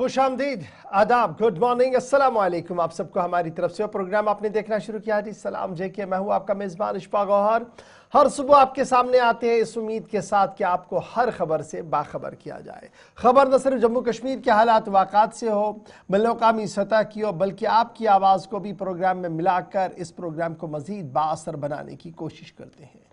खुशामदीद, आदाब, good morning, अस्सलाम वालेकुम। आप सबको हमारी तरफ से प्रोग्राम आपने देखना शुरू किया जी सलाम जेके। मैं हूं आपका मेज़बान इशफाक गौहर। हर सुबह आपके सामने आते हैं इस उम्मीद के साथ कि आपको हर खबर से बाखबर किया जाए। खबर न सिर्फ जम्मू कश्मीर के हालात वाक़ात से हो, बिलौकामी सतह की हो, बल्कि आपकी आवाज़ को भी प्रोग्राम में मिलाकर इस प्रोग्राम को मज़ीद बाअसर बनाने की कोशिश करते हैं।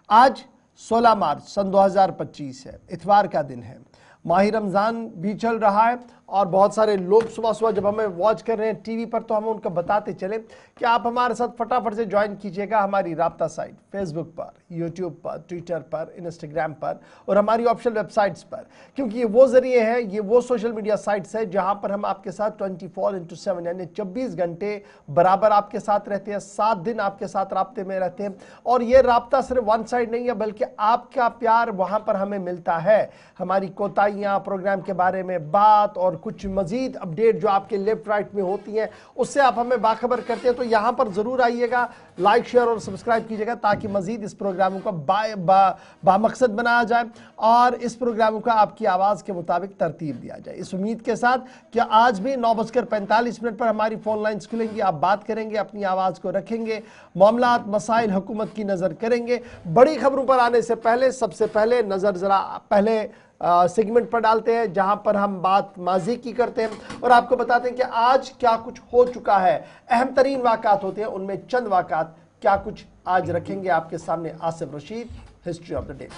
आज 16 मार्च सन 2025 है, इतवार का दिन है। माही रमज़ान भी चल रहा है और बहुत सारे लोग सुबह सुबह जब हमें वॉच कर रहे हैं टीवी पर तो हम उनको बताते चले कि आप हमारे साथ फटाफट से ज्वाइन कीजिएगा हमारी राब्ता साइट फेसबुक पर, यूट्यूब पर, ट्विटर पर, इंस्टाग्राम पर और हमारी ऑफिशियल वेबसाइट्स पर, क्योंकि ये वो ज़रिए हैं, ये वो सोशल मीडिया साइट्स हैं जहां पर हम आपके साथ 24/7 यानी 24 घंटे बराबर आपके साथ रहते हैं, 7 दिन आपके साथ राब्ते में रहते हैं। और ये राब्ता सिर्फ वन साइड नहीं है, बल्कि आपका प्यार वहां पर हमें मिलता है। हमारी कोताहियाँ, प्रोग्राम के बारे में बात और कुछ मजीद अपडेट जो आपके लेफ्ट राइट में होती हैं उससे आप हमें बाखबर करते हैं। तो यहाँ पर ज़रूर आइएगा, लाइक शेयर और सब्सक्राइब कीजिएगा ताकि मजीद इस प्रोग्रामों को बामकसद बनाया जाए और इस प्रोग्रामों का आपकी आवाज़ के मुताबिक तरतीब दिया जाए। इस उम्मीद के साथ कि आज भी 9:45 पर हमारी फ़ोन लाइन्स खुलेंगी, आप बात करेंगे, अपनी आवाज़ को रखेंगे, मामलात मसाइल हुकूमत की नज़र करेंगे। बड़ी खबरों पर आने से पहले सबसे पहले नज़र ज़रा पहले सेगमेंट पर डालते हैं जहां पर हम बात माजी की करते हैं और आपको बताते हैं कि आज क्या कुछ हो चुका है। अहम तरीन वाक़ात होते हैं, उनमें चंद वाक़ात क्या कुछ आज रखेंगे आपके सामने Asif Rashid, history of the day.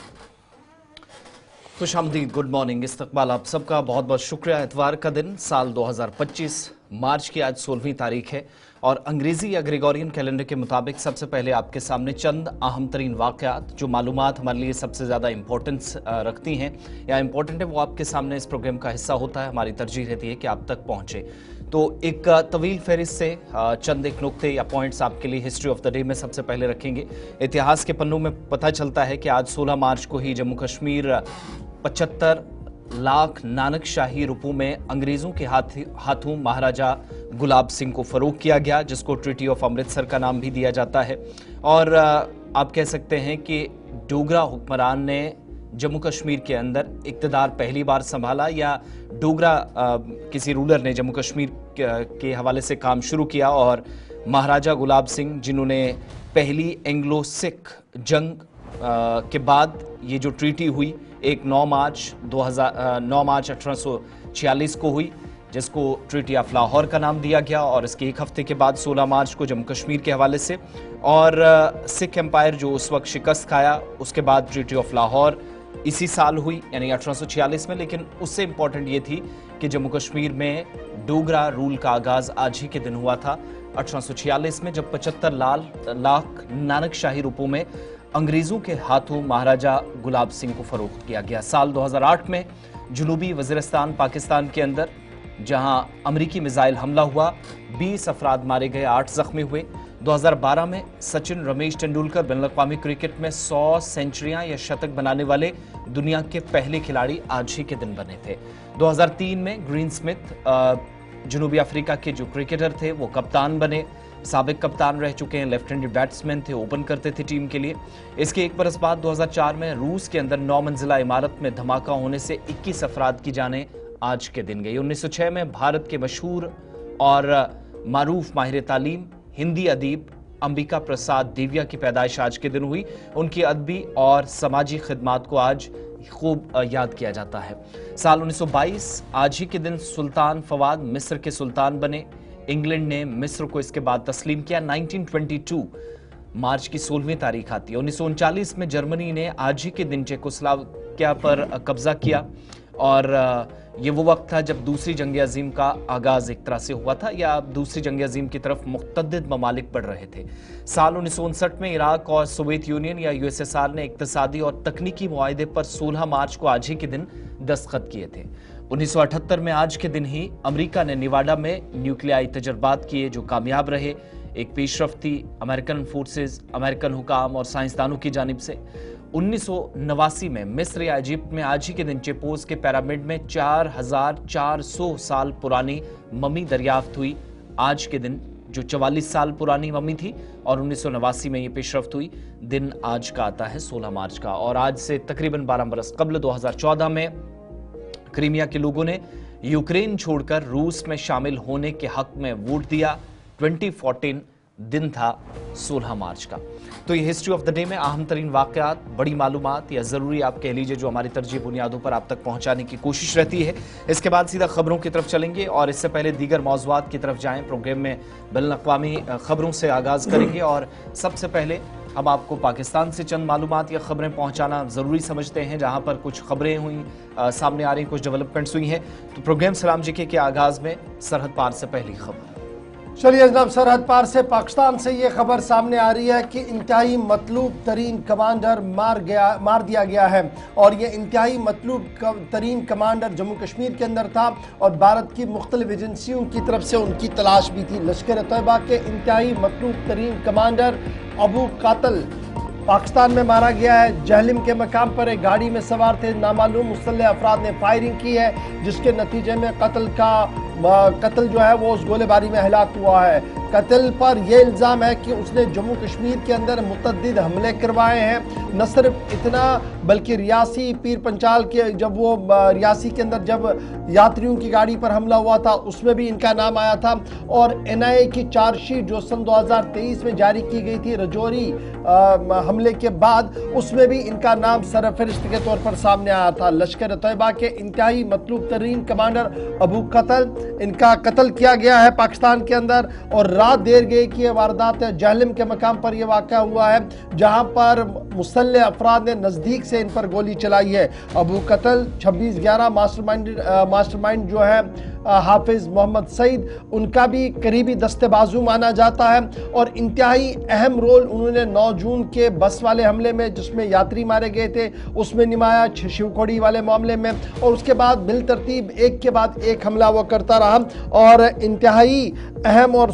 खुशामदीद, गुड मॉर्निंग, इस्तकबाल आप सबका, बहुत बहुत शुक्रिया। इतवार का दिन, साल 2025, मार्च की आज 16वीं तारीख है और अंग्रेजी या ग्रेगोरियन कैलेंडर के मुताबिक सबसे पहले आपके सामने चंद अहम तरीन वाक़यात जो मालूमात हमारे लिए सबसे ज़्यादा इंपॉर्टेंस रखती हैं या इम्पोर्टेंट है वो आपके सामने इस प्रोग्राम का हिस्सा होता है। हमारी तरजीह रहती है कि आप तक पहुँचे। तो एक तवील फहरिस्त से चंद एक नुक्ते या पॉइंट्स आपके लिए हिस्ट्री ऑफ द डे में सबसे पहले रखेंगे। इतिहास के पन्नों में पता चलता है कि आज 16 मार्च को ही जम्मू कश्मीर 75 लाख नानक शाही रुपयों में अंग्रेज़ों के हाथों महाराजा गुलाब सिंह को फ़रोग किया गया, जिसको ट्रीटी ऑफ अमृतसर का नाम भी दिया जाता है। और आप कह सकते हैं कि डोगरा हुक्मरान ने जम्मू कश्मीर के अंदर इक़्तिदार पहली बार संभाला या डोगरा किसी रूलर ने जम्मू कश्मीर के हवाले से काम शुरू किया और महाराजा गुलाब सिंह, जिन्होंने पहली एंग्लो सिख जंग के बाद ये जो ट्रीटी हुई एक 9 मार्च 1846 को हुई, जिसको ट्रीटी ऑफ लाहौर का नाम दिया गया और इसके एक हफ्ते के बाद 16 मार्च को जम्मू कश्मीर के हवाले से और सिख एम्पायर जो उस वक्त शिकस्त खाया, उसके बाद ट्रीटी ऑफ लाहौर इसी साल हुई यानी 1846 में। लेकिन उससे इम्पॉर्टेंट ये थी कि जम्मू कश्मीर में डोगरा रूल का आगाज़ आज ही के दिन हुआ था 1846 में, जब 75 लाख नानक शाही रुपयों में अंग्रेज़ों के हाथों महाराजा गुलाब सिंह को फ़रोख्त किया गया। साल 2008 में जनूबी वज़ीरिस्तान पाकिस्तान के अंदर जहां अमरीकी मिसाइल हमला हुआ, 20 अफराद मारे गए, 8 ज़ख्मी हुए। 2012 में सचिन रमेश तेंदुलकर बिन-अक़वामी क्रिकेट में 100 सेंचुरियां या शतक बनाने वाले दुनिया के पहले खिलाड़ी आज ही के दिन बने थे। 2003 में ग्रीन स्मिथ जनूबी अफ्रीका के जो क्रिकेटर थे वो कप्तान बने, साबिक कप्तान रह चुके हैं, लेफ्ट हैंडेड बैट्समैन थे, ओपन करते थे टीम के लिए। इसके एक बरस बाद 2004 में रूस के अंदर 9 मंजिला इमारत में धमाका होने से 21 अफराद की जानें आज के दिन गई। 1906 में भारत के मशहूर और मारूफ माहिर तालीम हिंदी अदीब अंबिका प्रसाद देविया की पैदाइश आज के दिन हुई। उनकी अदबी और समाजी खिदमात को आज खूब याद किया जाता है। साल 1922 आज ही के दिन सुल्तान फवाद मिस्र के सुल्तान बने। इंग्लैंड ने मिस्र को इसके बाद तस्लीम किया। 1922 मार्च की 16वीं तारीख आती है। 1939 में जर्मनी ने आज ही के दिन चेकोस्लोवाकिया पर कब्जा किया और ये वो वक्त था जब दूसरी जंग अजीम का आगाज़ एक तरह से हुआ था या दूसरी जंग अजीम की तरफ मुतअद्दिद ममालिक बढ़ रहे थे। साल 1959 में इराक और सोवियत यूनियन या USSR ने इक्तिसादी और तकनीकी मुआहदे पर 16 मार्च को आज ही के दिन दस्तखत किए थे। 1978 में आज के दिन ही अमेरिका ने निवाडा में न्यूक्लियाई तजर्बात किए जो कामयाब रहे। एक पेशरफ्त थी अमेरिकन फोर्सेस, अमेरिकन हुकाम और साइंसदानों की जानिब से। 1989 में मिस्र या इजिप्ट में आज ही के दिन चेपोस के पिरामिड में 4400 साल पुरानी मम्मी दरियाफ्त हुई आज के दिन, जो 44 साल पुरानी मम्मी थी और 1989 में ये पेशरफ्त हुई। दिन आज का आता है 16 मार्च का। और आज से तकरीबन 12 बरस कबल 2014 में क्रीमिया के लोगों ने यूक्रेन छोड़कर रूस में शामिल होने के हक में वोट दिया। 2014 दिन था 16 मार्च का। तो ये हिस्ट्री ऑफ द डे में अहम तरीन वाकयात, बड़ी मालूमात या ज़रूरी आप कह लीजिए जो हमारी तरजीह बुनियादों पर आप तक पहुंचाने की कोशिश रहती है। इसके बाद सीधा खबरों की तरफ चलेंगे और इससे पहले दीगर मौज़ूआत की तरफ जाएं। प्रोग्राम में बैनुल-अक़वामी खबरों से आगाज़ करेंगे और सबसे पहले हम आपको पाकिस्तान से चंद मालूमात या खबरें पहुंचाना ज़रूरी समझते हैं, जहां पर कुछ खबरें हुई सामने आ रही, कुछ डेवलपमेंट्स हुई हैं। तो प्रोग्राम सलाम जी के आगाज़ में सरहद पार से पहली खबर। चलिए जनाब, सरहद पार से पाकिस्तान से ये खबर सामने आ रही है कि इंतहाई मतलूब तरीन कमांडर मार दिया गया है। और ये इंतहाई मतलूब तरीन कमांडर जम्मू कश्मीर के अंदर था और भारत की मुख्तलिफ एजेंसियों की तरफ से उनकी तलाश भी थी। लश्कर तैयबा के इंतहाई मतलूब तरीन कमांडर अबू कातल पाकिस्तान में मारा गया है। जहलिम के मकाम पर एक गाड़ी में सवार थे नामालूम मुसल्लह अफराद ने फायरिंग की है, जिसके नतीजे में कत्ल जो है वो उस गोलीबारी में हलाक हुआ है। कत्ल पर यह इल्ज़ाम है कि उसने जम्मू कश्मीर के अंदर मुतअद्दिद हमले करवाए हैं। न सिर्फ इतना बल्कि रियासी पीर पंचाल के जब वो रियासी के अंदर जब यात्रियों की गाड़ी पर हमला हुआ था उसमें भी इनका नाम आया था। और NIA की चार्जशीट जो सन 2023 में जारी की गई थी रजौरी हमले के बाद, उसमें भी इनका नाम सरफहरिस्त के तौर पर सामने आया था। लश्कर तैयबा के इंतहाई मतलूब तरीन कमांडर अबू कतल, इनका कत्ल किया गया है पाकिस्तान के अंदर। और रात देर गई कि यह वारदात जहलिम के मकाम पर यह वाक़या हुआ है, जहां पर मुसल्लह अफराद ने नज़दीक से इन पर गोली चलाई है। अबू कतल 26/11 मास्टरमाइंड जो है हाफिज मोहम्मद सईद, उनका भी करीबी दस्तेबाजू माना जाता है। और इंतहाई अहम रोल उन्होंने 9 जून के बस वाले हमले में, जिसमें यात्री मारे गए थे, उसमें निभाया, शिवखोड़ी वाले मामले में। और उसके बाद बिल तरतीब एक के बाद एक हमला वो करता रहा। और इंतहाई अहम और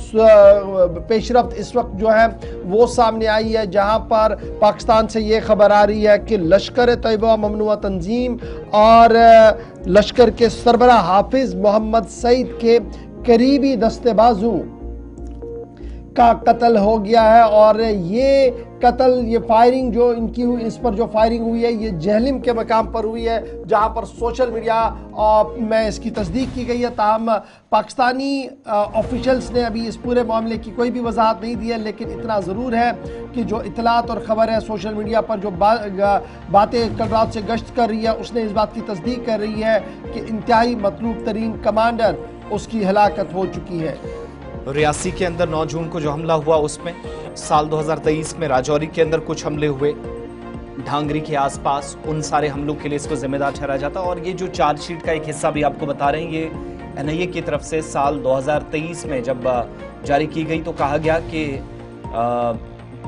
पेशरफ्त इस वक्त जो है वो सामने आई है, जहां पर पाकिस्तान से ये खबर आ रही है कि लश्कर तैयबा ममनुआ तंजीम और लश्कर के सरबराह हाफिज मोहम्मद सईद के करीबी दस्तेबाजू का कत्ल हो गया है। और ये कत्ल, ये फायरिंग जो इनकी हुई, इस पर जो फायरिंग हुई है ये जहलिम के मकाम पर हुई है, जहां पर सोशल मीडिया में इसकी तस्दीक की गई है। ताहम पाकिस्तानी ऑफिशियल्स ने अभी इस पूरे मामले की कोई भी वजाहत नहीं दी है, लेकिन इतना ज़रूर है कि जो इतलात और ख़बर है सोशल मीडिया पर, जो बातें कल रात से गश्त कर रही है, उसने इस बात की तस्दीक कर रही है कि इंतहाई मतलूब तरीन कमांडर उसकी हलाकत हो चुकी है। रियासी के अंदर 9 जून को जो हमला हुआ उसमें साल 2023 में राजौरी के अंदर कुछ हमले हुए, ढांगरी के आसपास, उन सारे हमलों के लिए इसको जिम्मेदार ठहराया जाता। और ये जो चार्जशीट का एक हिस्सा भी आपको बता रहे हैं, ये NIA की तरफ से साल 2023 में जब जारी की गई तो कहा गया कि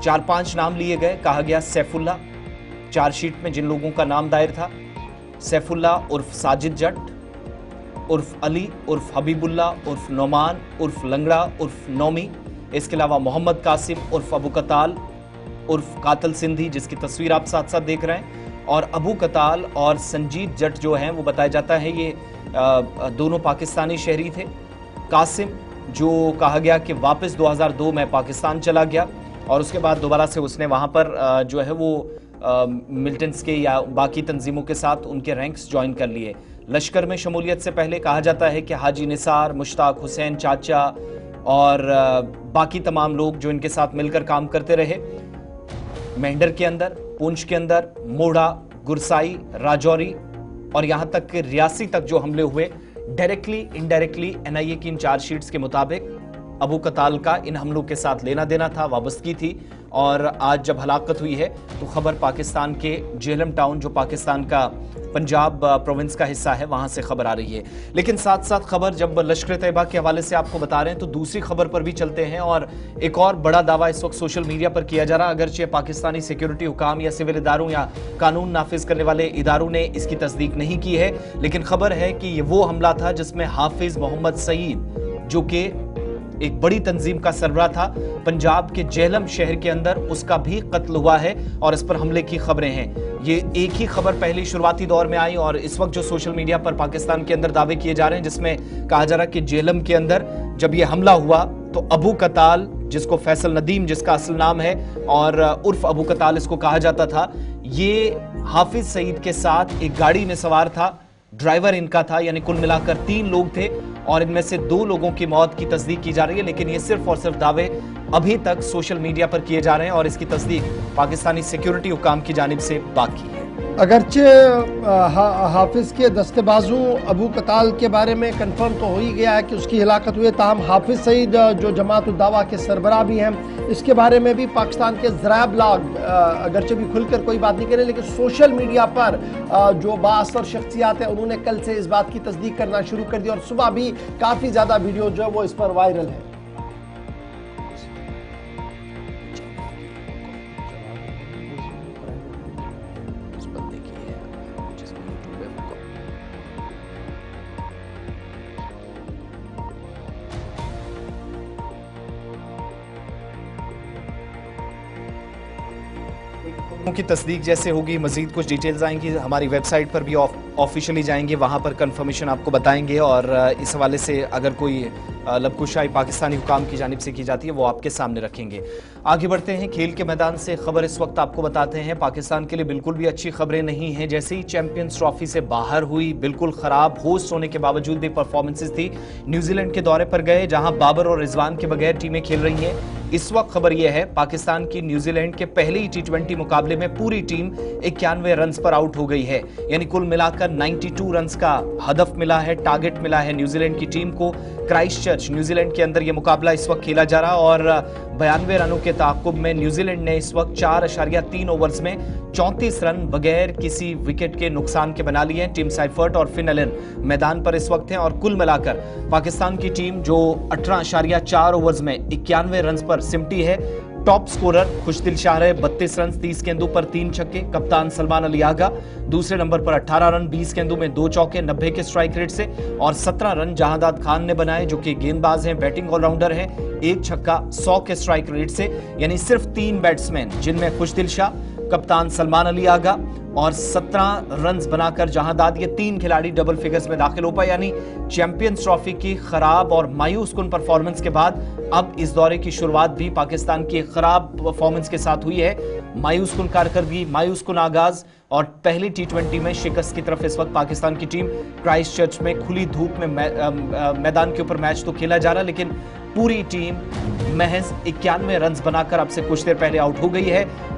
4-5 नाम लिए गए। कहा गया सैफुल्ला, चार्जशीट में जिन लोगों का नाम दायर था, सैफुल्ला उर्फ साजिद जट, उर्फ अली, उर्फ हबीबुल्ला, उर्फ नोमान, उर्फ लंगड़ा, उर्फ नौमी। इसके अलावा मोहम्मद कासिम उर्फ अबू कताल, उर्फ कातल सिंधी, जिसकी तस्वीर आप साथ साथ देख रहे हैं। और अबू कताल और संजीत जट जो हैं वो बताया जाता है ये दोनों पाकिस्तानी शहरी थे। कासिम जो कहा गया कि वापस 2002 में पाकिस्तान चला गया और उसके बाद दोबारा से उसने वहाँ पर जो है वो मिलिटेंट्स के या बाकी तंजीमों के साथ उनके रैंक्स ज्वाइन कर लिए। लश्कर में शमूलियत से पहले कहा जाता है कि हाजी निसार, मुश्ताक हुसैन चाचा और बाकी तमाम लोग जो इनके साथ मिलकर काम करते रहे। मेंढर के अंदर, पुंछ के अंदर, मोड़ा, गुरसाई, राजौरी और यहाँ तक कि रियासी तक जो हमले हुए, डायरेक्टली इनडायरेक्टली NIA की इन चार्जशीट्स के मुताबिक अबू कताल का इन हमलों के साथ लेना देना था, वाबस्तगी थी। और आज जब हलाकत हुई है तो खबर पाकिस्तान के जेहलम टाउन, जो पाकिस्तान का पंजाब प्रोविंस का हिस्सा है, वहां से खबर आ रही है। लेकिन साथ साथ खबर जब लश्कर तैयबा के हवाले से आपको बता रहे हैं तो दूसरी खबर पर भी चलते हैं। और एक और बड़ा दावा इस वक्त सोशल मीडिया पर किया जा रहा, अगरचे पाकिस्तानी सिक्योरिटी हुकाम या सिविल इदारों या कानून नाफिज करने वाले इदारों ने इसकी तस्दीक नहीं की है, लेकिन खबर है कि ये वो हमला था जिसमें हाफिज मोहम्मद सईद, जो कि एक बड़ी तंजीम का सरबराह था, पंजाब के जेहलम शहर के अंदर, उसका भी कत्ल हुआ है और इस पर हमले की खबरें हैं। ये एक ही खबर पहले शुरुआती दौर में आई और इस वक्त जो सोशल मीडिया पर पाकिस्तान के अंदर दावे किए जा रहे हैं, जिसमें कहा जा रहा है कि जेहलम के अंदर जब ये हमला हुआ तो अबू कताल, जिसको फैसल नदीम जिसका असल नाम है और उर्फ अबू कताल इसको कहा जाता था, ये हाफिज सईद के साथ एक गाड़ी में सवार था ड्राइवर इनका था, यानी कुल मिलाकर 3 लोग थे और इनमें से 2 लोगों की मौत की तस्दीक की जा रही है। लेकिन ये सिर्फ और सिर्फ दावे अभी तक सोशल मीडिया पर किए जा रहे हैं और इसकी तस्दीक पाकिस्तानी सिक्योरिटी हुकाम की जानिब से बाकी है। अगरचे हाफिज के दस्तेबाजों अबू कताल के बारे में कंफर्म तो हो ही गया है कि उसकी हिलाकत हुई, ताहम हाफिज सईद जो जमात उद दावा के सरबराह भी हैं, इसके बारे में भी पाकिस्तान के ज़राए ब्लॉग अगरचे भी खुलकर कोई बात नहीं करें, लेकिन सोशल मीडिया पर जो बाअसर शख्सियात हैं उन्होंने कल से इस बात की तस्दीक करना शुरू कर दी और सुबह भी काफ़ी ज़्यादा वीडियो जो है वो इस पर वायरल है। की तस्दीक जैसे होगी, मजीद कुछ डिटेल्स आएंगी, हमारी वेबसाइट पर भी ऑफिशियली जाएंगे, वहां पर कंफर्मेशन आपको बताएंगे और इस हवाले से अगर कोई लबकुशाई पाकिस्तानी हुकाम की जानिब से की जाती है वो आपके सामने रखेंगे। आगे बढ़ते हैं, खेल के मैदान से खबर इस वक्त आपको बताते हैं। पाकिस्तान के लिए बिल्कुल भी अच्छी खबरें नहीं हैं। जैसे ही चैंपियंस ट्रॉफी से बाहर हुई, बिल्कुल खराब होस्ट होने के बावजूद भी परफॉर्मेंसेज थी। न्यूजीलैंड के दौरे पर गए जहां बाबर और रिजवान के बगैर टीमें खेल रही हैं। इस वक्त खबर यह है पाकिस्तान की न्यूजीलैंड के पहले ही T20 मुकाबले में पूरी टीम 91 रन पर आउट हो गई है, यानी कुल मिलाकर 92 रन का हदफ मिला है, टारगेट मिला है न्यूजीलैंड की टीम को। क्राइस्टचर्च न्यूजीलैंड के अंदर यह मुकाबला इस वक्त खेला जा रहा और 92 रनों के ताकुब में न्यूजीलैंड ने इस वक्त 4.3 ओवर्स में 34 रन बगैर किसी विकेट के नुकसान के बना लिए हैं। टिम साइफर्ट और फिन एलन मैदान पर इस वक्त हैं और कुल मिलाकर पाकिस्तान की टीम जो 18.4 ओवर्स में 91 रन पर सिमटी है। टॉप स्कोरर खुशदिल शाह रहे 32 रन 30 गेंदों पर 3 छक्के। कप्तान सलमान अली आगा दूसरे नंबर पर 18 रन 20 गेंदों में 2 चौके 90 के स्ट्राइक रेट से और 17 रन जहांदाद खान ने बनाए जो कि गेंदबाज हैं, बैटिंग ऑलराउंडर हैं, 1 छक्का 100 के स्ट्राइक रेट से। यानी सिर्फ 3 बैट्समैन जिनमें खुशदिल शाह, कप्तान सलमान अली आगा और 17 रन्स बनाकर जहांदाद, ये 3 खिलाड़ी डबल फिगर्स में दाखिल हो पाए। यानी चैंपियंस ट्रॉफी की खराब और मायूस कुन परफॉर्मेंस के बाद अब इस दौरे की शुरुआत भी पाकिस्तान की खराब परफॉर्मेंस के साथ हुई है। मायूस कुन कारकर्दगी, मायूस कुन आगाज और पहली T20 में शिकस्त की तरफ इस वक्त पाकिस्तान की टीम। क्राइस्टचर्च में खुली धूप में मैदान के ऊपर मैच तो खेला जा रहा, लेकिन पूरी टीम महज 91 रन बनाकर अब से कुछ देर पहले आउट हो गई है।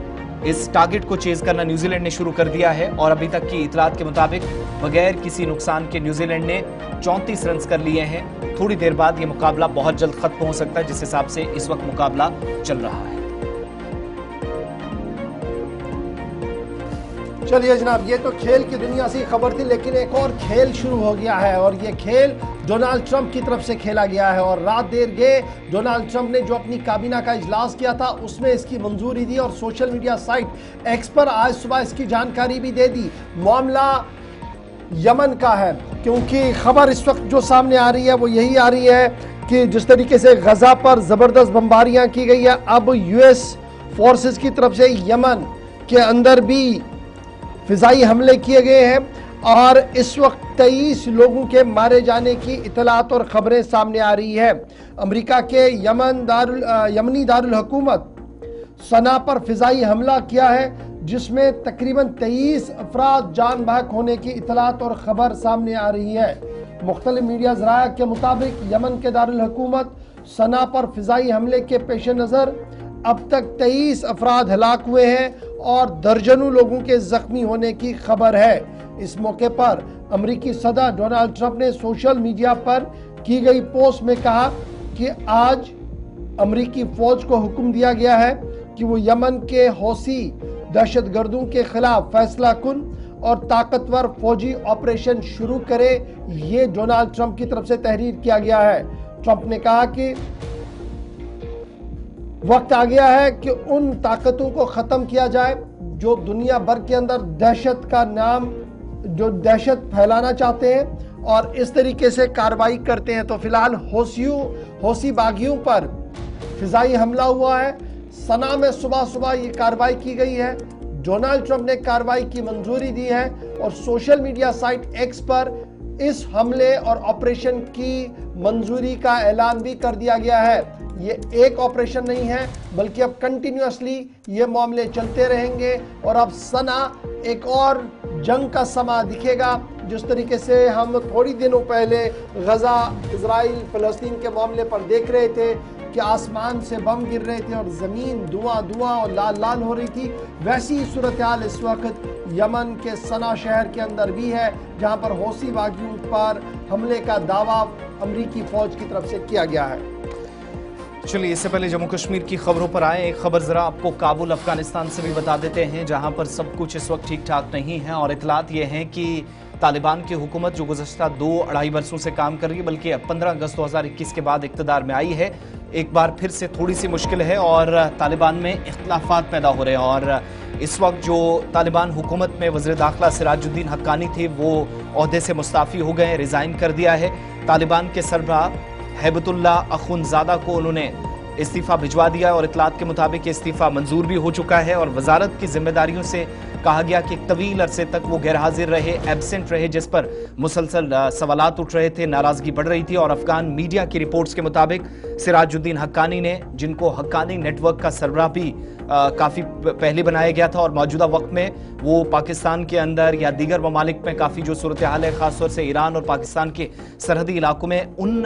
इस टारगेट को चेज करना न्यूजीलैंड ने शुरू कर दिया है और अभी तक की इतलात के मुताबिक बगैर किसी नुकसान के न्यूजीलैंड ने 34 रन कर लिए हैं। थोड़ी देर बाद यह मुकाबला बहुत जल्द खत्म हो सकता है, जिस हिसाब से इस वक्त मुकाबला चल रहा है। चलिए जनाब, ये तो खेल की दुनिया से खबर थी, लेकिन एक और खेल शुरू हो गया है और ये खेल डोनाल्ड ट्रंप की तरफ से खेला गया है। और रात देर गए डोनाल्ड ट्रंप ने जो अपनी काबीना का इजलास किया था उसमें इसकी मंजूरी दी और सोशल मीडिया साइट एक्स पर आज सुबह इसकी जानकारी भी दे दी। मामला यमन का है, क्योंकि खबर इस वक्त जो सामने आ रही है वो यही आ रही है कि जिस तरीके से गजा पर जबरदस्त बमबारियां की गई है, अब यूएस फोर्सेस की तरफ से यमन के अंदर भी फिजाई हमले किए गए हैं और इस वक्त 23 लोगों के मारे जाने की इतलात और खबरें सामने आ रही है। अमेरिका के यमनी दारुल हुकूमत सना पर फिजाई हमला किया है जिसमें तकरीबन 23 अफराद जान बहक होने की इतलात और खबर सामने आ रही है। मुख्तलिफ मीडिया ज़राया के मुताबिक यमन के दारुल हुकूमत सना पर फिजाई हमले के पेश नज़र अब तक 23 अफराद हलाक हुए हैं और दर्जनों लोगों के जख्मी होने की खबर है। इस मौके पर अमेरिकी सदर डोनाल्ड ट्रंप ने सोशल मीडिया पर की गई पोस्ट में कहा कि आज अमेरिकी फौज को हुक्म दिया गया है कि वो यमन के हौसी दहशतगर्दों के खिलाफ फैसला कुन और ताकतवर फौजी ऑपरेशन शुरू करे। ये डोनाल्ड ट्रंप की तरफ से तहरीर किया गया है। ट्रंप ने कहा कि वक्त आ गया है कि उन ताकतों को ख़त्म किया जाए जो दुनिया भर के अंदर दहशत का नाम, जो दहशत फैलाना चाहते हैं और इस तरीके से कार्रवाई करते हैं। तो फिलहाल हौसी बागियों पर फिजाई हमला हुआ है। सना में सुबह सुबह ये कार्रवाई की गई है। डोनाल्ड ट्रंप ने कार्रवाई की मंजूरी दी है और सोशल मीडिया साइट एक्स पर इस हमले और ऑपरेशन की मंजूरी का ऐलान भी कर दिया गया है। ये एक ऑपरेशन नहीं है बल्कि अब कंटिन्यूअसली ये मामले चलते रहेंगे और अब सना एक और जंग का समा दिखेगा। जिस तरीके से हम थोड़ी दिनों पहले गजा, इजराइल, फलस्तीन के मामले पर देख रहे थे कि आसमान से बम गिर रहे थे और ज़मीन धुआं और लाल लाल हो रही थी, वैसी सूरत हाल इस वक्त यमन के सना शहर के अंदर भी है, जहां पर हौसी बागियों पर हमले का दावा अमरीकी फौज की तरफ से किया गया है। चलिए, इससे पहले जम्मू कश्मीर की खबरों पर आए, एक खबर जरा आपको काबुल अफगानिस्तान से भी बता देते हैं, जहां पर सब कुछ इस वक्त ठीक ठाक नहीं है। और इतलात ये हैं कि तालिबान की हुकूमत जो गुज़श्ता 2-2.5 वर्षों से काम कर रही है, बल्कि अब 15 अगस्त 2021 के बाद इक़्तिदार में आई है, एक बार फिर से थोड़ी सी मुश्किल है और तालिबान में इख्तिलाफात पैदा हो रहे हैं। और इस वक्त जो तालिबान हुकूमत में वज़ीर दाखिला सिराजुद्दीन हक्कानी थे, वो ओहदे से मुस्ताफ़ी हो गए, रिज़ाइन कर दिया है। तालिबान के सरबराह हैबतुल्लाह अखुंज़ादा को उन्होंने इस्तीफ़ा भिजवा दिया और इतलात के मुताबिक इस्तीफ़ा मंजूर भी हो चुका है। और वजारत की जिम्मेदारियों से कहा गया कि एक तवील अरसे तक वो गैर हाजिर रहे, एब्सेंट रहे, जिस पर मुसलसल सवालात उठ रहे थे, नाराज़गी बढ़ रही थी। और अफगान मीडिया की रिपोर्ट्स के मुताबिक सिराजुद्दीन हक्कानी ने, जिनको हक्कानी नेटवर्क का सरबराह भी काफ़ी पहले बनाया गया था और मौजूदा वक्त में वो पाकिस्तान के अंदर या दीगर ममालिक में काफ़ी जो सूरत हाल है, ख़ासतौर से ईरान और पाकिस्तान के सरहदी इलाकों में, उन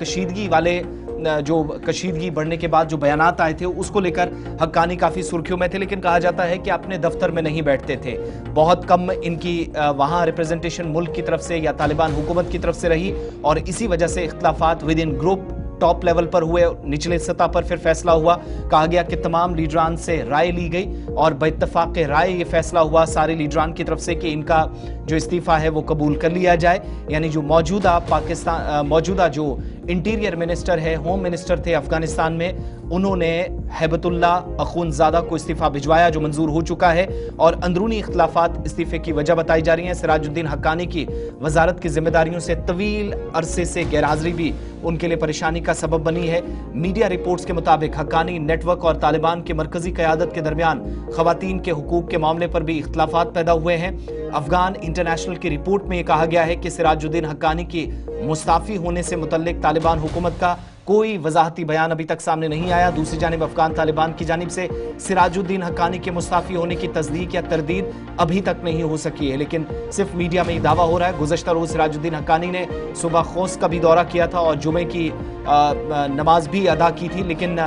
कशीदगी वाले जो कशीदगी बढ़ने के बाद जो बयानात आए थे, उसको लेकर हक्कानी काफ़ी सुर्खियों में थे। लेकिन कहा जाता है कि अपने दफ्तर में नहीं बैठते थे, बहुत कम इनकी वहाँ रिप्रेजेंटेशन मुल्क की तरफ से या तालिबान हुकूमत की तरफ से रही और इसी वजह से इख्तिलाफात within group top level पर हुए। निचले सतह पर फिर फैसला हुआ, कहा गया कि तमाम लीडरान से राय ली गई और बेइत्तफाक राय ये फैसला हुआ सारे लीडरान की तरफ से कि इनका जो इस्तीफा है वो कबूल कर लिया जाए। यानी जो मौजूदा जो इंटीरियर मिनिस्टर है, होम मिनिस्टर थे अफगानिस्तान में, उन्होंने हैबतुल्लाह अखुंज़ादा को इस्तीफा भिजवाया, जो मंजूर हो चुका है। और अंदरूनी इख्तिलाफात इस्तीफे की वजह बताई जा रही हैं। सिराजुद्दीन हक्कानी की वजारत की जिम्मेदारियों से तवील अरसे से गैरहाजिरी भी उनके लिए परेशानी का सबब बनी है। मीडिया रिपोर्ट्स के मुताबिक हक्कानी नेटवर्क और तालिबान की मरकजी क़यादत के दरमियान ख़वातीन के हुकूक के मामले पर भी इख्तिलाफात पैदा हुए हैं। अफगान इंटरनेशनल की रिपोर्ट में यह कहा गया है कि सिराजुद्दीन हक्कानी की मुस्ताफ़ी होने से मुतल्लिक तालिबान हुकूमत का कोई वजाहती बयान अभी तक सामने नहीं आया। दूसरी जानिब अफगान तालिबान की जानिब से सिराजुद्दीन हक्कानी के मुस्ताफ़ी होने की तस्दीक या तरदीद अभी तक नहीं हो सकी है, लेकिन सिर्फ मीडिया में ही दावा हो रहा है। गुज़श्ता रोज़ सिराजुद्दीन हक्कानी ने सुबह खोस का भी दौरा किया था और जुमे की नमाज भी अदा की थी, लेकिन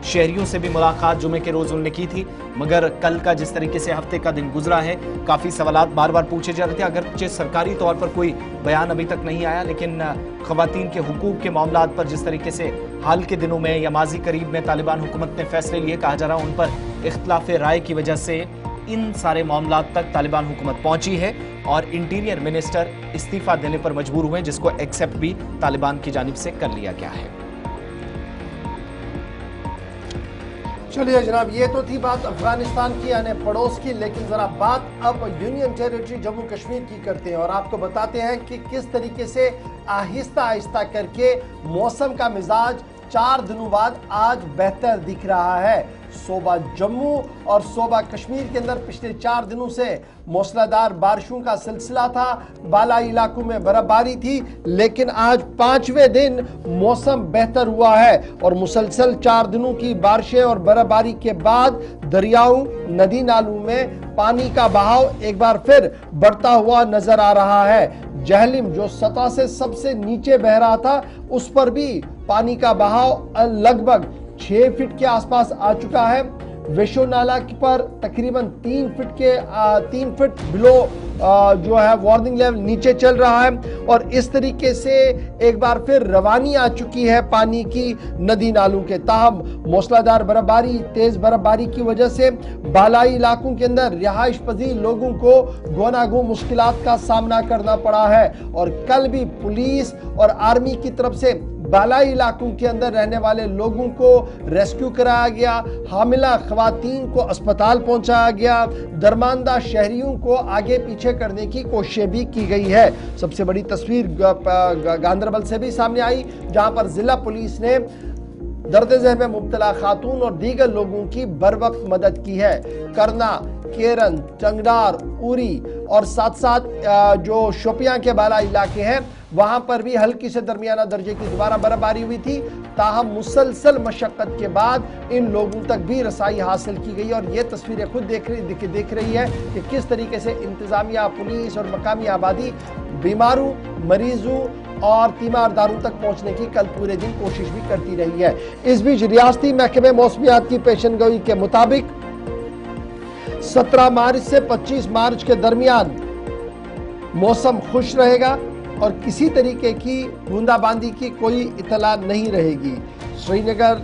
शहरियों से भी मुलाकात जुमे के रोज़ उन्होंने की थी। मगर कल का जिस तरीके से हफ्ते का दिन गुजरा है, काफ़ी सवालात बार बार पूछे जा रहे थे। अगरचे सरकारी तौर पर कोई बयान अभी तक नहीं आया, लेकिन ख़वातीन के हुकूक के मामलात पर जिस तरीके से हाल के दिनों में या माजी करीब में तालिबान हुकूमत ने फैसले लिए, कहा जा रहा उन पर इख्तिलाफ राय की वजह से इन सारे मामलात तक तालिबान हुकूमत पहुंची है और इंटीरियर मिनिस्टर इस्तीफा देने पर मजबूर हुए, जिसको एक्सेप्ट भी तालिबान की जानिब से कर लिया गया है। चलिए जनाब, ये तो थी बात अफगानिस्तान की यानी पड़ोस की, लेकिन जरा बात अब यूनियन टेरिटरी जम्मू कश्मीर की करते हैं और आपको बताते हैं कि किस तरीके से आहिस्ता आहिस्ता करके मौसम का मिजाज 4 दिनों बाद आज बेहतर दिख रहा है। सूबा जम्मू और सूबा कश्मीर के अंदर पिछले 4 दिनों से मूसलाधार बारिशों का सिलसिला था, बालाई इलाकों में बर्फबारी थी, लेकिन आज 5वें दिन मौसम बेहतर हुआ है और मुसलसल 4 दिनों की बारिशें और बर्फबारी के बाद दरियाओं, नदी नालों में पानी का बहाव एक बार फिर बढ़ता हुआ नजर आ रहा है। जहलिम जो सतह से सबसे नीचे बह रहा था, उस पर भी पानी का बहाव लगभग 6 फीट के आसपास आ चुका है। वेशो नाला पर तकरीबन 3 फीट बिलो जो है वार्निंग लेवल नीचे चल रहा है और इस तरीके से एक बार फिर रवानी आ चुकी है पानी की नदी नालों के। ताहम मूसलाधार बर्फबारी, तेज बर्फबारी की वजह से बालाई इलाकों के अंदर रिहाइश पजीर लोगों को गोनागो मुश्किलात का सामना करना पड़ा है और कल भी पुलिस और आर्मी की तरफ से बालाई इलाकों के अंदर रहने वाले लोगों को रेस्क्यू कराया गया, हामिला खवातीन को अस्पताल पहुंचाया गया, दरमानदा शहरियों को आगे पीछे करने की कोशिश भी की गई है। सबसे बड़ी तस्वीर गांदरबल से भी सामने आई, जहां पर जिला पुलिस ने दर्द ज़हन में मुब्तला खातून और दीगर लोगों की बरवक्त मदद की है। करना, केरन, टंगडार, उरी और साथ साथ जो शोपियां के बाला इलाके हैं, वहां पर भी हल्की से दरमियाना दर्जे की दोबारा बर्फबारी हुई थी। ताहम मुसलसल मशक्कत के बाद इन लोगों तक भी रसाई हासिल की गई। और ये तस्वीरें खुद देख रही है कि किस तरीके से इंतजामिया, पुलिस और मकामी आबादी बीमारों, मरीजों और तीमारदारों तक पहुंचने की कल पूरे दिन कोशिश भी करती रही है। इस बीच रियासती महकमे मौसमियात की पेशनगोई के मुताबिक 17 मार्च से 25 मार्च के दरमियान मौसम खुश रहेगा और किसी तरीके की बूंदाबांदी की कोई इतला नहीं रहेगी। श्रीनगर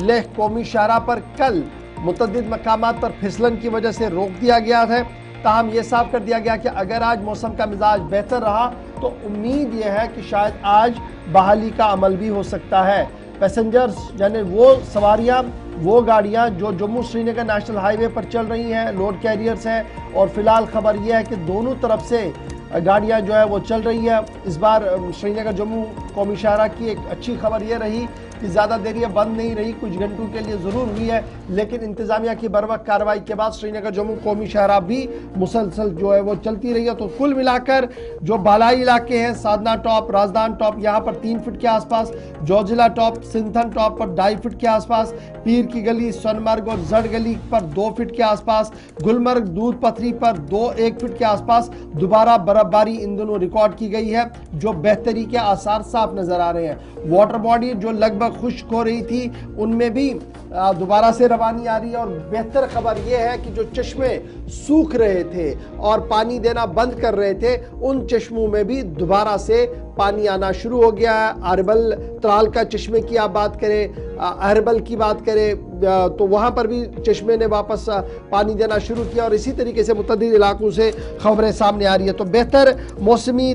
लेह कौमी शाहराह पर कल मुतअद्दिद मकामात पर फिसलन की वजह से रोक दिया गया था। ताहम यह साफ कर दिया गया कि अगर आज मौसम का मिजाज बेहतर रहा तो उम्मीद यह है कि शायद आज बहाली का अमल भी हो सकता है। पैसेंजर्स यानी वो सवारियां, वो गाड़ियां जो जम्मू श्रीनगर नेशनल हाईवे पर चल रही हैं, लोड कैरियर्स हैं, और फिलहाल खबर यह है कि दोनों तरफ से गाड़ियां जो है वो चल रही है। इस बार श्रीनगर जम्मू कौमी शाहराह की एक अच्छी खबर यह रही कि ज़्यादा देर ये बंद नहीं रही, कुछ घंटों के लिए ज़रूर हुई है, लेकिन इंतज़ामिया की बरवक्त कार्रवाई के बाद श्रीनगर जम्मू कौमी शाहराह भी मुसलसल जो है वो चलती रही है। तो कुल मिलाकर जो बालाई इलाके हैं, साधना टॉप, राजदान टॉप, यहाँ पर 3 फीट के आसपास, जोजिला टॉप, सिंथन टॉप पर 2.5 फीट के आसपास, पीर की गली, सोनमर्ग और जड़ गली पर 2 फीट के आसपास, गुलमर्ग दूध पथरी पर 1 फीट के आसपास दोबारा बर्फबारी इन दोनों रिकॉर्ड की गई है, जो बेहतरी के आसार साफ नजर आ रहे हैं। वाटर बॉडी जो लगभग खुश्क हो रही थी उनमें भी दोबारा से रवानी आ रही है। और बेहतर खबर यह है कि जो चश्मे सूख रहे थे और पानी देना बंद कर रहे थे, उन चश्मों में भी दोबारा से पानी आना शुरू हो गया है। अरबल त्राल का चश्मे की आप बात करें, अरबल की बात करें तो वहां पर भी चश्मे ने वापस पानी देना शुरू किया। और इसी तरीके से मुतअद्दिद इलाकों से खबरें सामने आ रही है। तो बेहतर मौसमी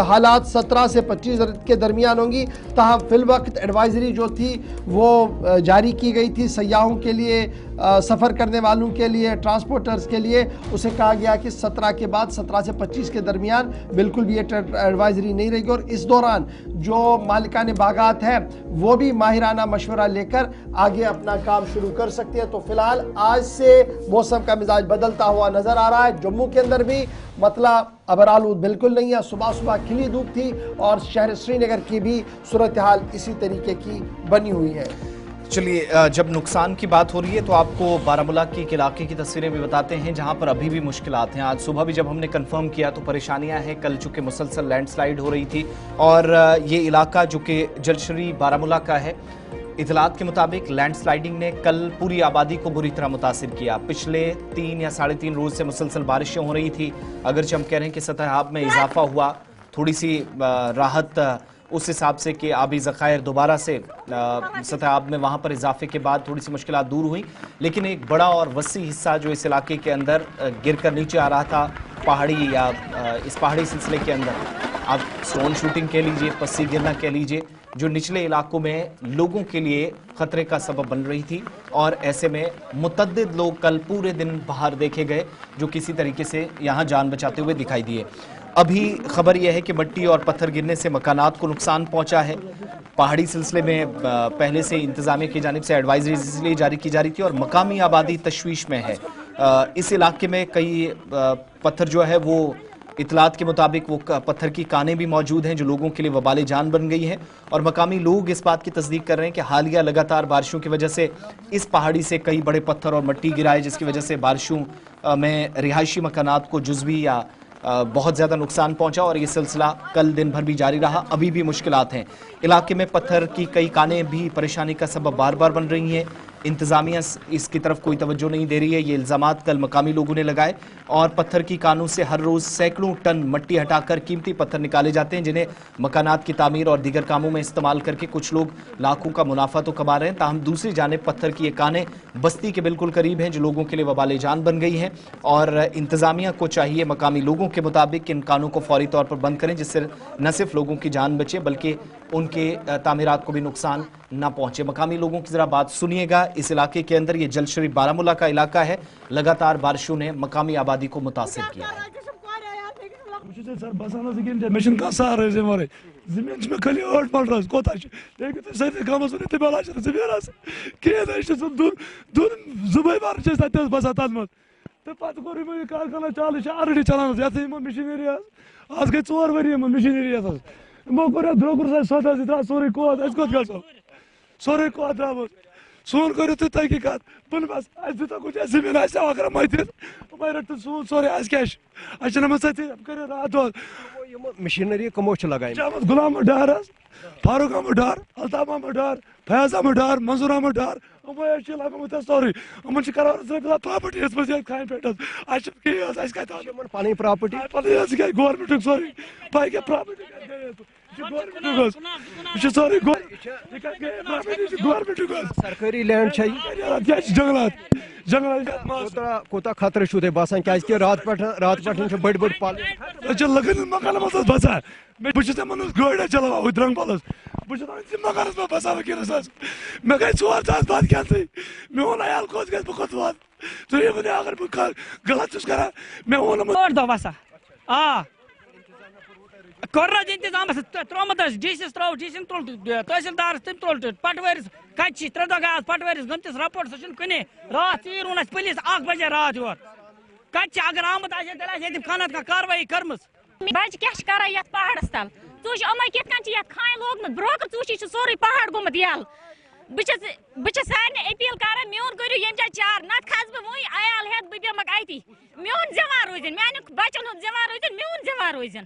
हालात 17 से 25 के दरमियान होंगी। ताहम फिल वक्त एडवाइजरी जो थी वो जारी की गई थी सयाहों के लिए, सफ़र करने वालों के लिए, ट्रांसपोर्टर्स के लिए। उसे कहा गया कि 17 के बाद 17 से 25 के दरमियान बिल्कुल भी ये एडवाइजरी नहीं रहेगी। और इस दौरान जो मालिकाने बागात हैं वो भी माहिराना मशवरा लेकर आगे अपना काम शुरू कर सकते हैं। तो फिलहाल आज से मौसम का मिजाज बदलता हुआ नजर आ रहा है। जम्मू के अंदर भी मतला अबरालूद बिल्कुल नहीं है, सुबह सुबह खिली धूप थी और शहर श्रीनगर की भी सूरत हाल इसी तरीके की बनी हुई है। चलिए, जब नुकसान की बात हो रही है तो आपको बारामूला के एक इलाके की तस्वीरें भी बताते हैं जहां पर अभी भी मुश्किलात हैं। आज सुबह भी जब हमने कंफर्म किया तो परेशानियां हैं। कल चूंकि मुसलसल लैंडस्लाइड हो रही थी और ये इलाका जो कि जलशरी बारामूला का है, इतलात के मुताबिक लैंडस्लाइडिंग ने कल पूरी आबादी को बुरी तरह मुतासिर किया। पिछले 3 या 3.5 रोज से मुसलसल बारिशें हो रही थी। अगरचे हम कह रहे हैं कि सतह आब में इजाफा हुआ, थोड़ी सी राहत उस हिसाब से कि आबी ज़खायर दोबारा से सतह आब में वहाँ पर इजाफे के बाद थोड़ी सी मुश्किलात दूर हुई, लेकिन एक बड़ा और वसी हिस्सा जो इस इलाके के अंदर गिर कर नीचे आ रहा था, पहाड़ी या इस पहाड़ी सिलसिले के अंदर आप स्टोन शूटिंग कह लीजिए, पस्सी गिरना कह लीजिए, जो निचले इलाकों में लोगों के लिए खतरे का सबब बन रही थी। और ऐसे में मुतअद्दिद लोग कल पूरे दिन बाहर देखे गए जो किसी तरीके से यहाँ जान बचाते हुए दिखाई दिए। अभी खबर यह है कि मिट्टी और पत्थर गिरने से मकानात को नुकसान पहुंचा है। पहाड़ी सिलसिले में पहले से इंतजामिया की जानिब से एडवाइजरी इसलिए जारी की जा रही थी और मकामी आबादी तशवीश में है। इस इलाके में कई पत्थर जो है वो इतलात के मुताबिक वो पत्थर की कानें भी मौजूद हैं जो लोगों के लिए वबाले जान बन गई हैं। और मकामी लोग इस बात की तस्दीक कर रहे हैं कि हालिया लगातार बारिशों की वजह से इस पहाड़ी से कई बड़े पत्थर और मिट्टी गिराए, जिसकी वजह से बारिशों में रिहायशी मकानात को जुज़वी या बहुत ज़्यादा नुकसान पहुंचा और ये सिलसिला कल दिन भर भी जारी रहा। अभी भी मुश्किलात हैं। इलाके में पत्थर की कई कानें भी परेशानी का सबब बार बार बन रही हैं। इंतज़ामिया इसकी तरफ कोई तवज्जो नहीं दे रही है। ये इल्ज़ामात कल मकामी लोगों ने लगाए। और पत्थर की कानों से हर रोज़ सैकड़ों टन मिट्टी हटाकर कीमती पत्थर निकाले जाते हैं, जिन्हें मकानात की तामीर और दीगर कामों में इस्तेमाल करके कुछ लोग लाखों का मुनाफा तो कमा रहे हैं। ताहम दूसरी जानिब पत्थर की ये कानें बस्ती के बिल्कुल करीब हैं जो लोगों के लिए वबाले जान बन गई हैं। और इंतज़ामिया को चाहिए मकामी लोगों के मुताबिक इन कानों को फौरी तौर पर बंद करें, जिससे न सिर्फ लोगों की जान बचे बल्कि उनके तामीरात को भी नुकसान ना पहुंचे। मकामी लोगों की जरा बात सुनिएगा। इस इलाके के अंदर ये जलशरी बारामूला का इलाका है। लगातार बारिशों ने मकामी आबादी को मुतासिर किया है। आज गई 4 वरी मशीनरी सौदा सोरे कोत सोरे को द्रामत सोन करो तो तहकीकात बन बस दिता कुछ ऐसे भी ना अगर मत रट सोन सोरे क्या नम कर रात दो मशीनरी कमो लगाई गुलाम डार फारूक अहमद डार अल्ताफ अहमद डार फैज अहमद डार मंजूर अहमद डार सोरी प्रॉपर्टी खान पे पानी प्रॉपर्टी गवर्नमेंट सोरी भाई क्या प्रॉपर्टी सोरी गवर्नमेंट सरकारी लैंड जंगलात जंगलात कोता खतरे छो ते बासान क्या रात पे बड़ बड़ पाल लगन मकान मत बचा बहुत गाड़ी चलावा उद्रंग पालस बहुत मकान बसा वकील मे गई 4 साल बाद क्या मोन आयाल कोत गस बहुत बात तो ये बने अगर गलत चीज करा मैं वो और दो बसा आ कर्राज इंतजाम त्रोमत डीसीस त्रो डीसी त्रोल तहसीलदार तम त्रोल पटवरिस कत 3 दो गए पटवरिस गमतिस रपोर्ट सह कने रात तीर उन पुलिस 1 बजे रात योर कत अगर आमत तेल खानत का कार्रवाई कर्मस बच क्या कर पहाड़स तल चूश अम कित खान लोगमुत ब्रोक चूशी सोरे पहाड़ गोमुत यल बस सारे अपील कर मोन करू ये चार नत खस बह वही आयाल हेत बह बेमक अति मोन जमा रोजन मान बचन हूं जमा रोजन मोन जमा रोजन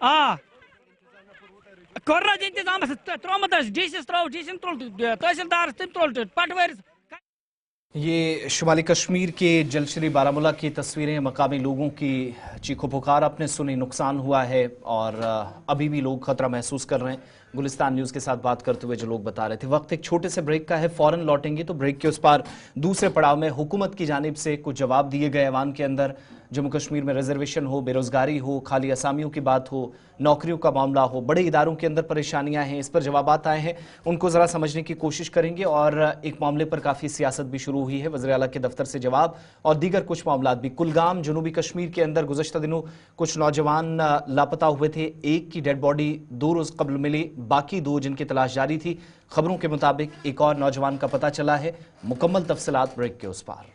आ कर्राज इंतजाम त्रोमत डीसीस त्रो डीसी त्रोल तहसीलदार तम त्रोल पटवरिस ये शुमाली कश्मीर के जलश्री बारामूला की तस्वीरें मकामी लोगों की चीखों पुकार आपने सुनी। नुकसान हुआ है और अभी भी लोग खतरा महसूस कर रहे हैं। गुलिस्तान न्यूज़ के साथ बात करते हुए जो लोग बता रहे थे। वक्त एक छोटे से ब्रेक का है, फौरन लौटेंगे तो ब्रेक के उस पार दूसरे पड़ाव में हुकूमत की जानिब से कुछ जवाब दिए गए ऐवान के अंदर। जम्मू कश्मीर में रिजर्वेशन हो, बेरोजगारी हो, खाली असामियों की बात हो, नौकरियों का मामला हो, बड़े इदारों के अंदर परेशानियां हैं, इस पर जवाबात आए हैं, उनको ज़रा समझने की कोशिश करेंगे। और एक मामले पर काफ़ी सियासत भी शुरू हुई है, वज़ीर आला के दफ्तर से जवाब और दीगर कुछ मामला भी। कुलगाम जनूबी कश्मीर के अंदर गुज़श्ता दिनों कुछ नौजवान लापता हुए थे। एक की डेड बॉडी 2 रोज़ कबल मिली, बाकी 2 जिनकी तलाश जारी थी। खबरों के मुताबिक एक और नौजवान का पता चला है। मुकम्मल तफसीलात ब्रेक के उस पार।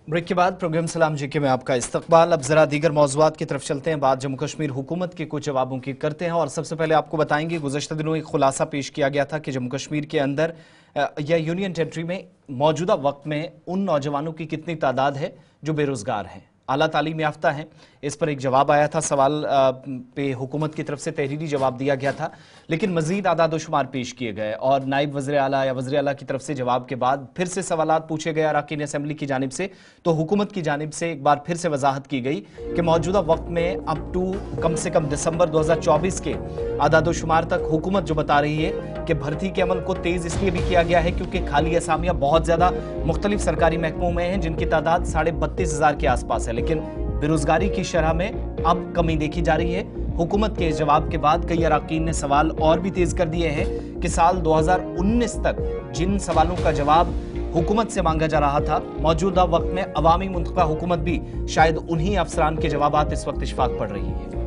ब्रेक के बाद प्रोग्राम सलाम जीके में आपका इस्तकबाल। अब जरा दीगर मौज़ूआत की तरफ चलते हैं। बात जम्मू कश्मीर हुकूमत के कुछ जवाबों की करते हैं और सबसे पहले आपको बताएंगे गुज़श्ता दिनों एक खुलासा पेश किया गया था कि जम्मू कश्मीर के अंदर या यूनियन टेरिटरी में मौजूदा वक्त में उन नौजवानों की कितनी तादाद है जो बेरोजगार हैं, आला तालीम याफ्ता हैं। इस पर एक जवाब आया था, सवाल पे हुकूमत की तरफ से तहरीरी जवाब दिया गया था, लेकिन मजीद आदाद शुमार पेश किए गए और नायब वज़ीर आला या वज़ीर आला की तरफ से जवाब के बाद फिर से सवालात पूछे गए अरकान असम्बली की जानिब से। तो हुकूमत की जानिब से एक बार फिर से वजाहत की गई कि मौजूदा वक्त में अप टू कम से कम दिसंबर 2024 के आदाद शुमार तक हुकूमत जो बता रही है कि भर्ती के अमल को तेज़ इसलिए भी किया गया है क्योंकि खाली असामियाँ बहुत ज़्यादा मुख्तलिफ सरकारी महकमों में हैं जिनकी तादाद 32,500 के आसपास है, लेकिन बेरोजगारी की शरह में अब कमी देखी जा रही है। हुकूमत के जवाब के बाद कई अरकान ने सवाल और भी तेज कर दिए हैं कि साल 2019 तक जिन सवालों का जवाब हुकूमत से मांगा जा रहा था, मौजूदा वक्त में अवामी मुंतखब हुकूमत भी शायद उन्हीं अफसरान के जवाबात इस वक्त इशफाक पड़ रही है।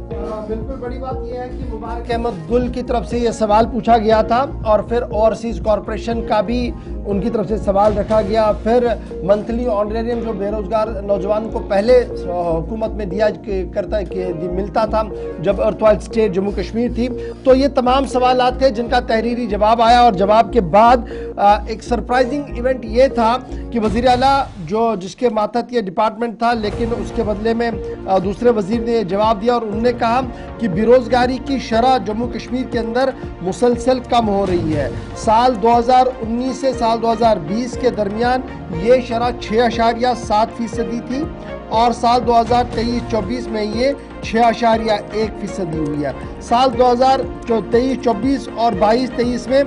बिल्कुल बड़ी बात यह है कि मुबारक अहमद गुल की तरफ से यह सवाल पूछा गया था और फिर ओवरसीज कॉरपोरेशन का भी उनकी तरफ से सवाल रखा गया। फिर मंथली ऑनरेरियम जो बेरोजगार नौजवान को पहले हुकूमत में मिलता था जब अर्तवाइल स्टेट जम्मू कश्मीर थी। तो ये तमाम सवालात थे जिनका तहरीरी जवाब आया, और जवाब के बाद एक सरप्राइजिंग इवेंट ये था कि वज़ीर आला जिसके मातहत ये डिपार्टमेंट था, लेकिन उसके बदले में दूसरे वजीर ने जवाब दिया और उन्होंने कहा कि बेरोजगारी की शरह जम्मू कश्मीर के अंदर मुसलसल कम हो रही है। साल 2019 से साल 2020 के दरमियान ये शरह 6.7% थी और साल 2023-24 में ये 6.1% हुई है। साल 2023-24 और 22-23 में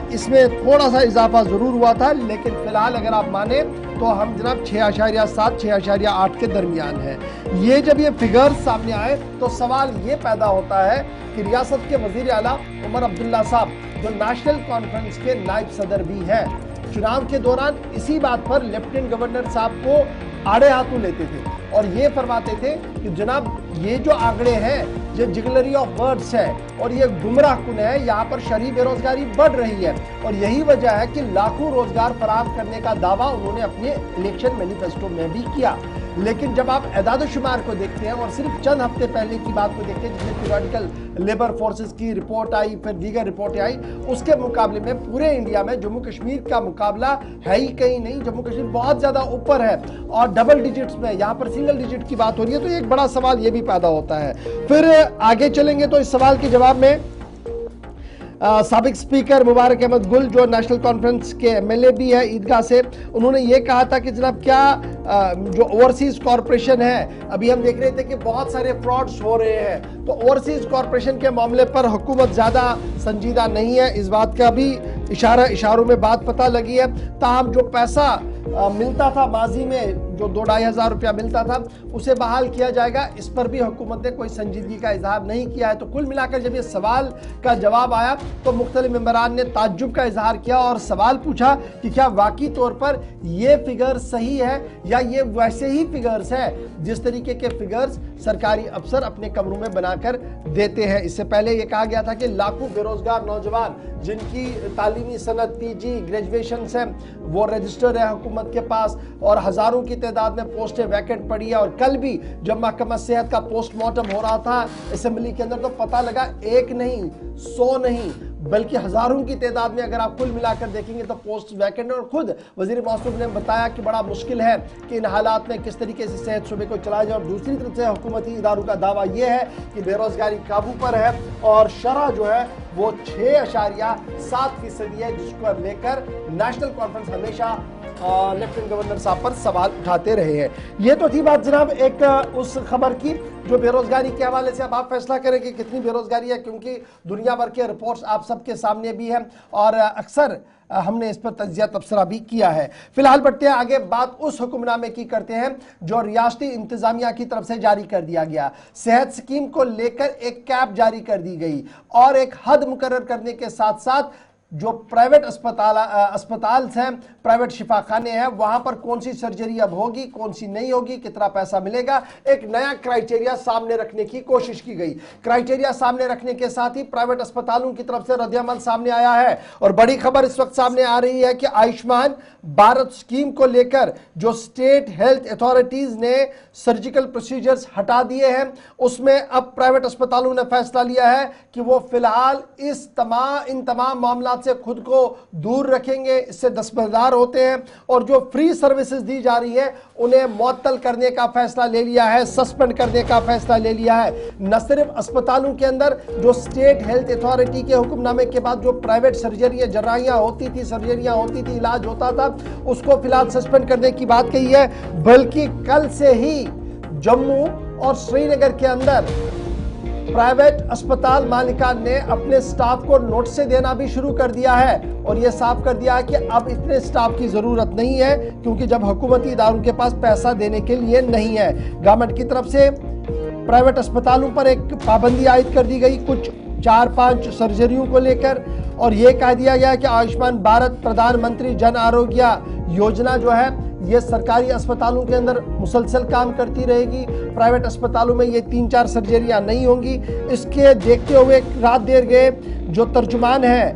इसमें थोड़ा सा इजाफा ज़रूर हुआ था, लेकिन फ़िलहाल अगर आप माने तो हम जनाब 6.7-6.8 के दरमियान है। ये जब ये फिगर्स सामने आए तो सवाल ये पैदा होता है कि रियासत के वज़ीर आला उमर अब्दुल्ला साहब जो नेशनल कॉन्फ्रेंस के नायब सदर भी हैं, चुनाव के दौरान इसी बात पर लेफ्टिनेंट गवर्नर साहब को आड़े हाथों लेते थे और ये फरमाते थे कि जनाब ये जो आंकड़े हैं ये जिगलरी ऑफ वर्ड्स है और ये गुमराह कुन है, यहाँ पर शहरी बेरोजगारी बढ़ रही है और यही वजह है कि लाखों रोजगार फराहम करने का दावा उन्होंने अपने इलेक्शन मैनिफेस्टो में भी किया। लेकिन जब आप एदाद शुमार को देखते हैं और सिर्फ चंद हफ्ते पहले की बात को देखते हैं जिसमें पीरियडिकल लेबर फोर्सेस की रिपोर्ट आई, फिर दीगर रिपोर्टें आई, उसके मुकाबले में पूरे इंडिया में जम्मू कश्मीर का मुकाबला है ही कहीं नहीं। जम्मू कश्मीर बहुत ज्यादा ऊपर है और डबल डिजिट्स में, यहाँ पर सिंगल डिजिट की बात हो रही है। तो एक बड़ा सवाल ये भी पैदा होता है। फिर आगे चलेंगे तो इस सवाल के जवाब में साबिक स्पीकर मुबारक अहमद गुल जो नेशनल कॉन्फ्रेंस के एमएलए भी है ईदगाह से, उन्होंने ये कहा था कि जनाब क्या जो ओवरसीज कॉरपोरेशन है, अभी हम देख रहे थे कि बहुत सारे फ्रॉड्स हो रहे हैं, तो ओवरसीज कॉरपोरेशन के मामले पर हुकूमत ज्यादा संजीदा नहीं है। इस बात का भी इशारों में बात पता लगी है। ताहम जो पैसा मिलता था माजी में, जो 2-2.5 हज़ार रुपया मिलता था, उसे बहाल किया जाएगा, इस पर भी हुकूमत ने कोई संजीदगी का इजहार नहीं किया है। तो कुल मिलाकर जब ये सवाल का जवाब आया तो मुख्तलिफ मेंबरान ने ताज्जुब का इजहार किया और सवाल पूछा कि क्या वाकई तौर पर ये फिगर सही है या ये वैसे ही फिगर्स है जिस तरीके के फिगर्स सरकारी अफसर अपने कमरों में बनाकर देते हैं। इससे पहले ये कहा गया था कि लाखों बेरोजगार नौजवान जिनकी तालीमी सनद पीजी ग्रेजुएशन है वो रजिस्टर है हुकूमत के पास और हजारों की तादाद में पोस्टें वैकेंट पड़ी है। और कल भी जब महकमा सेहत का पोस्टमार्टम हो रहा था असेंबली के अंदर तो पता लगा 1 नहीं 100 नहीं बल्कि हजारों की तादाद में अगर आप कुल मिलाकर देखेंगे तो पोस्ट वैकेंट। और खुद वजीर मौसूफ ने बताया कि बड़ा मुश्किल है कि इन हालात में किस तरीके से सेहत शुबे को चलाया जाए। और दूसरी तरफ से हुकूमती इदारों का दावा यह है कि बेरोजगारी काबू पर है और शरह जो है वो 6.7% है, जिसको लेकर नेशनल कॉन्फ्रेंस हमेशा लेफ्टिनेंट गवर्नर साहब पर सवाल उठाते रहे हैं। ये तो थी बात जनाब एक उस खबर की जो बेरोजगारी के हवाले से। अब आप फैसला करें कि कितनी बेरोजगारी है, क्योंकि दुनिया भर के रिपोर्ट्स आप सबके सामने भी हैं और अक्सर हमने इस पर तज्जिया तबसरा भी किया है। फिलहाल बढ़ते हैं आगे, बात उस हुक्मनामे की करते हैं जो रियासती इंतजामिया की तरफ से जारी कर दिया गया। सेहत स्कीम को लेकर एक कैप जारी कर दी गई और एक हद मुकर्रर करने के साथ साथ जो प्राइवेट अस्पताल हैं, प्राइवेट शिफाखाने हैं, वहां पर कौन सी सर्जरी अब होगी, कौन सी नहीं होगी, कितना पैसा मिलेगा, एक नया क्राइटेरिया सामने रखने की कोशिश की गई। क्राइटेरिया सामने रखने के साथ ही प्राइवेट अस्पतालों की तरफ से रद्द-ए-अमल सामने आया है और बड़ी खबर इस वक्त सामने आ रही है कि आयुष्मान भारत स्कीम को लेकर जो स्टेट हेल्थ अथॉरिटीज ने सर्जिकल प्रोसीजर्स हटा दिए हैं, उसमें अब प्राइवेट अस्पतालों ने फैसला लिया है कि वो फिलहाल इन तमाम मामला से खुद को दूर रखेंगे, इससे दस्तबरदार होते हैं और जो फ्री सर्विसेज दी जा रही है उन्हें मुअत्तल करने का फैसला ले लिया है, सस्पेंड करने का फैसला ले लिया है। न सिर्फ अस्पतालों के अंदर जो स्टेट हेल्थ अथॉरिटी के हुक्मनामे के बाद जो प्राइवेट सर्जरियां जर्राहियां होती थी, सर्जरियां होती थी, इलाज होता था, उसको फिलहाल सस्पेंड करने की बात कही है, बल्कि कल से ही जम्मू और श्रीनगर के अंदर प्राइवेट अस्पताल मालिकान ने अपने स्टाफ को नोटिस देना भी शुरू कर दिया है और यह साफ कर दिया है कि अब इतने स्टाफ की जरूरत नहीं है, क्योंकि जब हुकूमती इदारों के पास पैसा देने के लिए नहीं है। गवर्नमेंट की तरफ से प्राइवेट अस्पतालों पर एक पाबंदी आयद कर दी गई कुछ 4-5 सर्जरियों को लेकर और यह कह दिया गया कि आयुष्मान भारत प्रधानमंत्री जन आरोग्य योजना जो है ये सरकारी अस्पतालों के अंदर मुसलसल काम करती रहेगी, प्राइवेट अस्पतालों में ये 3-4 सर्जरियां नहीं होंगी। इसके देखते हुए रात देर गए जो तर्जुमान है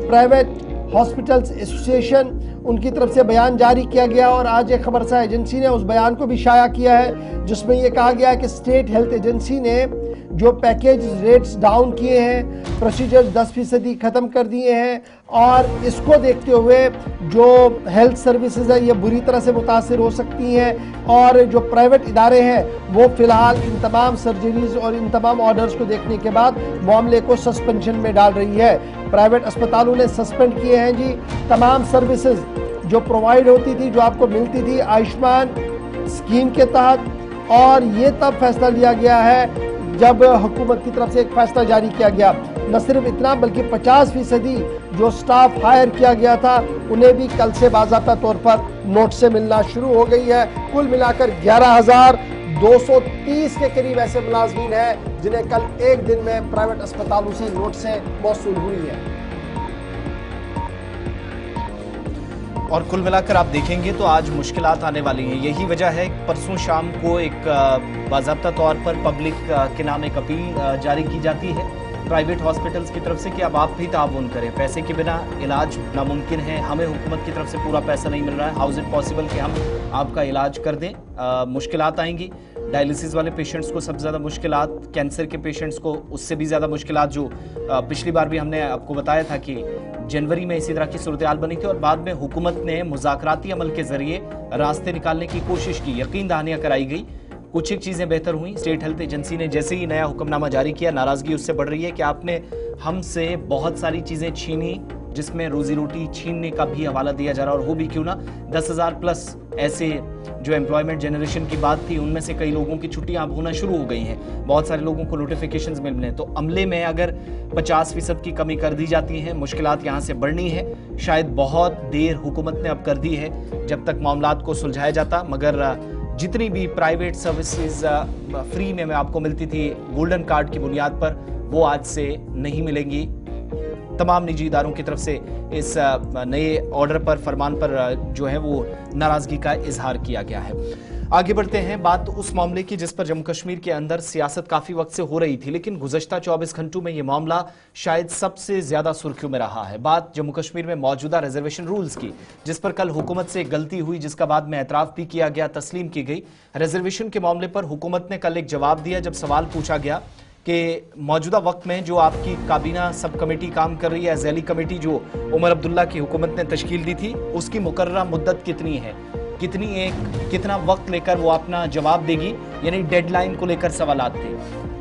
प्राइवेट हॉस्पिटल्स एसोसिएशन, उनकी तरफ से बयान जारी किया गया और आज एक खबरसार एजेंसी ने उस बयान को भी शाया किया है जिसमें यह कहा गया है कि स्टेट हेल्थ एजेंसी ने जो पैकेज रेट्स डाउन किए हैं, प्रोसीजर 10% खत्म कर दिए हैं और इसको देखते हुए जो हेल्थ सर्विसेज है ये बुरी तरह से मुतासिर हो सकती हैं और जो प्राइवेट इदारे हैं वो फिलहाल इन तमाम सर्जरीज और इन तमाम ऑर्डर्स को देखने के बाद मामले को सस्पेंशन में डाल रही है। प्राइवेट अस्पतालों ने सस्पेंड किए हैं जी तमाम सर्विसेज जो प्रोवाइड होती थी, जो आपको मिलती थी आयुष्मान स्कीम के तहत, और ये तब फैसला लिया गया है जब हुकूमत की तरफ से एक फैसला जारी किया गया। न सिर्फ इतना बल्कि 50% जो स्टाफ हायर किया गया था उन्हें भी कल से बाज़ाब्ता तौर पर नोट से मिलना शुरू हो गई है। कुल मिलाकर 11,230 के करीब ऐसे मुलाजमीन हैं जिन्हें कल एक दिन में प्राइवेट अस्पतालों से नोट से मौसूल हुई है। और कुल मिलाकर आप देखेंगे तो आज मुश्किलात आने वाली हैं। यही वजह है परसों शाम को एक बाज़ाब्ता तौर पर पब्लिक के नाम एक अपील जारी की जाती है प्राइवेट हॉस्पिटल्स की तरफ से कि अब आप भी ताउन करें। पैसे के बिना इलाज नामुमकिन है, हमें हुकूमत की तरफ से पूरा पैसा नहीं मिल रहा है, हाउ इज इट पॉसिबल कि हम आपका इलाज कर दें। मुश्किलात आएंगी, डायलिसिस वाले पेशेंट्स को सबसे ज़्यादा मुश्किलात, कैंसर के पेशेंट्स को उससे भी ज़्यादा मुश्किलात, जो पिछली बार भी हमने आपको बताया था कि जनवरी में इसी तरह की सूरत हाल बनी थी और बाद में हुकूमत ने मुज़ाकराती अमल के जरिए रास्ते निकालने की कोशिश की, यकीन दहानियाँ कराई गई, कुछ एक चीज़ें बेहतर हुई। स्टेट हेल्थ एजेंसी ने जैसे ही नया हुक्मनामा जारी किया, नाराज़गी उससे बढ़ रही है कि आपने हमसे बहुत सारी चीज़ें छीनी, जिसमें रोजी रोटी छीनने का भी हवाला दिया जा रहा है। और वो भी क्यों ना, 10,000 प्लस ऐसे जो एम्प्लॉयमेंट जनरेशन की बात थी उनमें से कई लोगों की छुट्टियां अब होना शुरू हो गई हैं, बहुत सारे लोगों को नोटिफिकेशंस मिल रहे हैं। तो अमले में अगर 50% की कमी कर दी जाती है, मुश्किलात यहाँ से बढ़नी है। शायद बहुत देर हुकूमत ने अब कर दी है जब तक मामलात को सुलझाया जाता, मगर जितनी भी प्राइवेट सर्विसेज फ्री में आपको मिलती थी गोल्डन कार्ड की बुनियाद पर, वो आज से नहीं मिलेंगी। तमाम निजी इदारों की तरफ से इस नए ऑर्डर पर, फरमान पर जो है वो नाराजगी का इजहार किया गया है। आगे बढ़ते हैं, बात उस मामले की जिस पर जम्मू कश्मीर के अंदर सियासत काफी वक्त से हो रही थी, लेकिन गुज़श्ता 24 घंटों में यह मामला शायद सबसे ज्यादा सुर्खियों में रहा है। बात जम्मू कश्मीर में मौजूदा रिजर्वेशन रूल्स की, जिस पर कल हुकूमत से गलती हुई, जिसका बाद में एतराफ भी किया गया, तस्लीम की गई। रिजर्वेशन के मामले पर हुकूमत ने कल एक जवाब दिया जब सवाल पूछा गया कि मौजूदा वक्त में जो आपकी काबीना सब कमेटी काम कर रही है, ज़ैली कमेटी जो उमर अब्दुल्ला की हुकूमत ने तश्कील दी थी, उसकी मुकर्ररा मुद्दत कितनी है, कितना वक्त लेकर वो अपना जवाब देगी, यानी डेडलाइन को लेकर सवालात थे।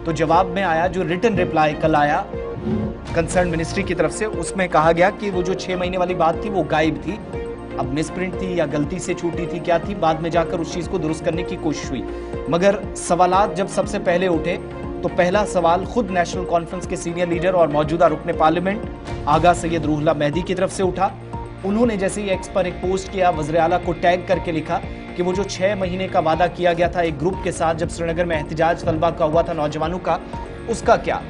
तो जवाब में आया, जो रिटन रिप्लाई कल आया कंसर्न मिनिस्ट्री की तरफ से, उसमें कहा गया कि वो जो 6 महीने वाली बात थी वो गायब थी, अब मिसप्रिंट थी या गलती से छूटी थी, क्या थी, बाद में जाकर उस चीज को दुरुस्त करने की कोशिश हुई। मगर सवालात जब सबसे पहले उठे तो पहला सवाल खुद नेशनल कॉन्फ्रेंस के सीनियर लीडर और मौजूदा रुकने पार्लियामेंट आगा सैयद रूहुल्लाह मेहदी की तरफ से उठा। उन्होंने जैसे ही एक्स पर एक पोस्ट किया, वज़ीर आला को टैग करके लिखा कि वो जो 6 महीने का वादा किया गया था एक ग्रुप के साथ जब श्रीनगर में एहतजाज तलबा का हुआ था नौजवानों का, उसका क्या।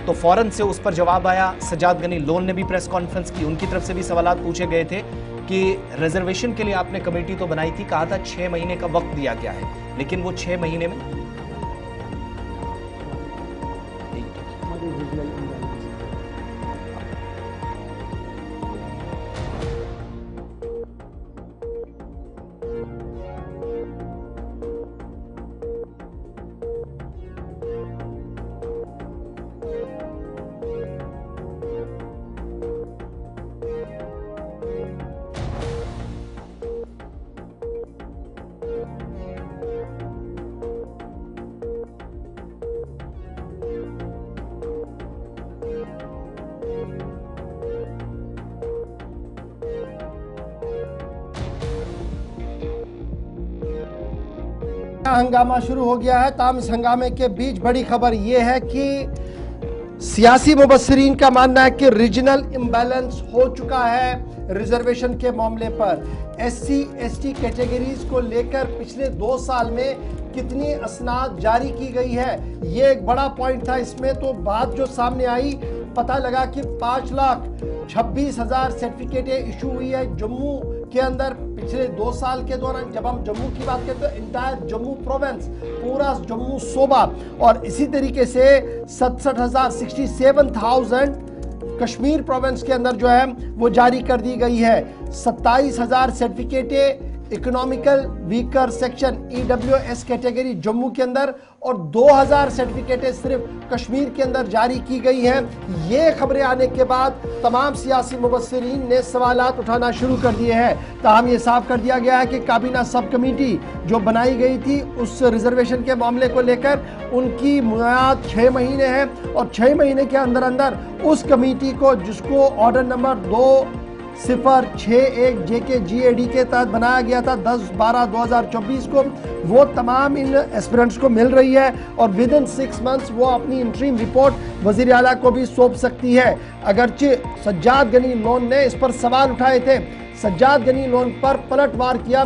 तो फौरन से उस पर जवाब आया। सजाद गनी लोन ने भी प्रेस कॉन्फ्रेंस की, उनकी तरफ से भी सवालात पूछे गए थे कि रिजर्वेशन के लिए आपने कमेटी तो बनाई थी, कहा था 6 महीने का वक्त दिया गया है, लेकिन वो 6 महीने में हंगामा शुरू हो गया है। ताम इस हंगामे के बीच बड़ी खबर यह है कि सियासी मुबस्सिरीन का मानना है कि रीजनल इम्बैलेंस हो चुका है रिजर्वेशन के मामले पर। SC ST कैटेगरीज को लेकर पिछले 2 साल में कितनी असनाद जारी की गई है, ये एक बड़ा पॉइंट था। इसमें तो बात जो सामने आई, पता लगा कि 5,26,000 सर्टिफिकेटें इशू हुई है जम्मू के अंदर पिछले 2 साल के दौरान। जब हम जम्मू की बात करते हैं, इंटायर जम्मू प्रोविंस, पूरा जम्मू सूबा, और इसी तरीके से 67,000 कश्मीर प्रोविंस के अंदर जो है वो जारी कर दी गई है। 27,000 सर्टिफिकेटें economical weaker section EWS category Jammu के अंदर और 2,000 सर्टिफिकेटें सिर्फ कश्मीर के अंदर जारी की गई हैं। ये खबरें आने के बाद तमाम सियासी मुबस्सिरीन ने सवालात उठाना शुरू कर दिए हैं। ताहम ये साफ कर दिया गया है कि काबीना सब कमेटी जो बनाई गई थी उस रिजर्वेशन के मामले को लेकर उनकी मुयाद 6 महीने है और 6 महीने के अंदर अंदर उस कमेटी को, जिसको ऑर्डर नंबर 2061 JKGAD के तहत बनाया गया था 10/12/2024 को, वो तमाम इन एस्पिरेंट्स को मिल रही है और विद इन 6 मंथ्स वो अपनी इंटरीम रिपोर्ट वजीर आला को भी सौंप सकती है। अगरचे सज्जाद गनी लोन ने इस पर सवाल उठाए थे। सज्जाद गनी लोन पर पलटवार किया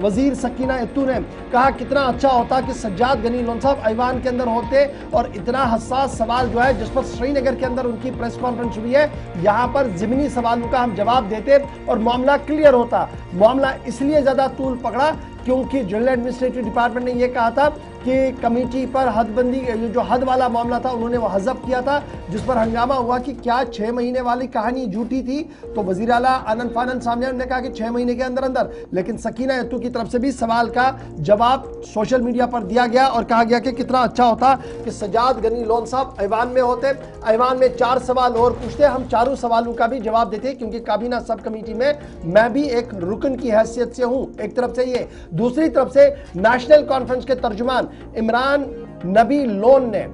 वजीर सकीना इत्तू ने, कहा कितना अच्छा होता कि सज्जाद गनी लोन साहब ऐवान के अंदर होते और इतना हसास सवाल जो है जिस पर श्रीनगर के अंदर उनकी प्रेस कॉन्फ्रेंस हुई है, यहाँ पर ज़मीनी सवालों का हम जवाब देते और मामला क्लियर होता। मामला इसलिए ज़्यादा तूल पकड़ा क्योंकि जनरल एडमिनिस्ट्रेटिव डिपार्टमेंट ने यह कहा था कि कमेटी पर हदबंदी, ये जो हद वाला मामला था उन्होंने वो हज़फ किया था, जिस पर हंगामा हुआ कि क्या 6 महीने वाली कहानी झूठी थी। तो वज़ीर आला आनंद फानन सामने उन्होंने कहा कि 6 महीने के अंदर अंदर, लेकिन सकीना इत्तू की तरफ से भी सवाल का जवाब सोशल मीडिया पर दिया गया और कहा गया कि कितना अच्छा होता कि सज्जाद गनी लोन साहब ऐवान में होते, ऐवान में 4 सवाल और पूछते, हम चारों सवालों का भी जवाब देते, क्योंकि काबीना सब कमेटी में मैं भी एक रुकन की हैसियत से हूं। एक तरफ से ये, दूसरी तरफ से नेशनल कॉन्फ्रेंस के तर्जुमान इमरान नबी लोन ने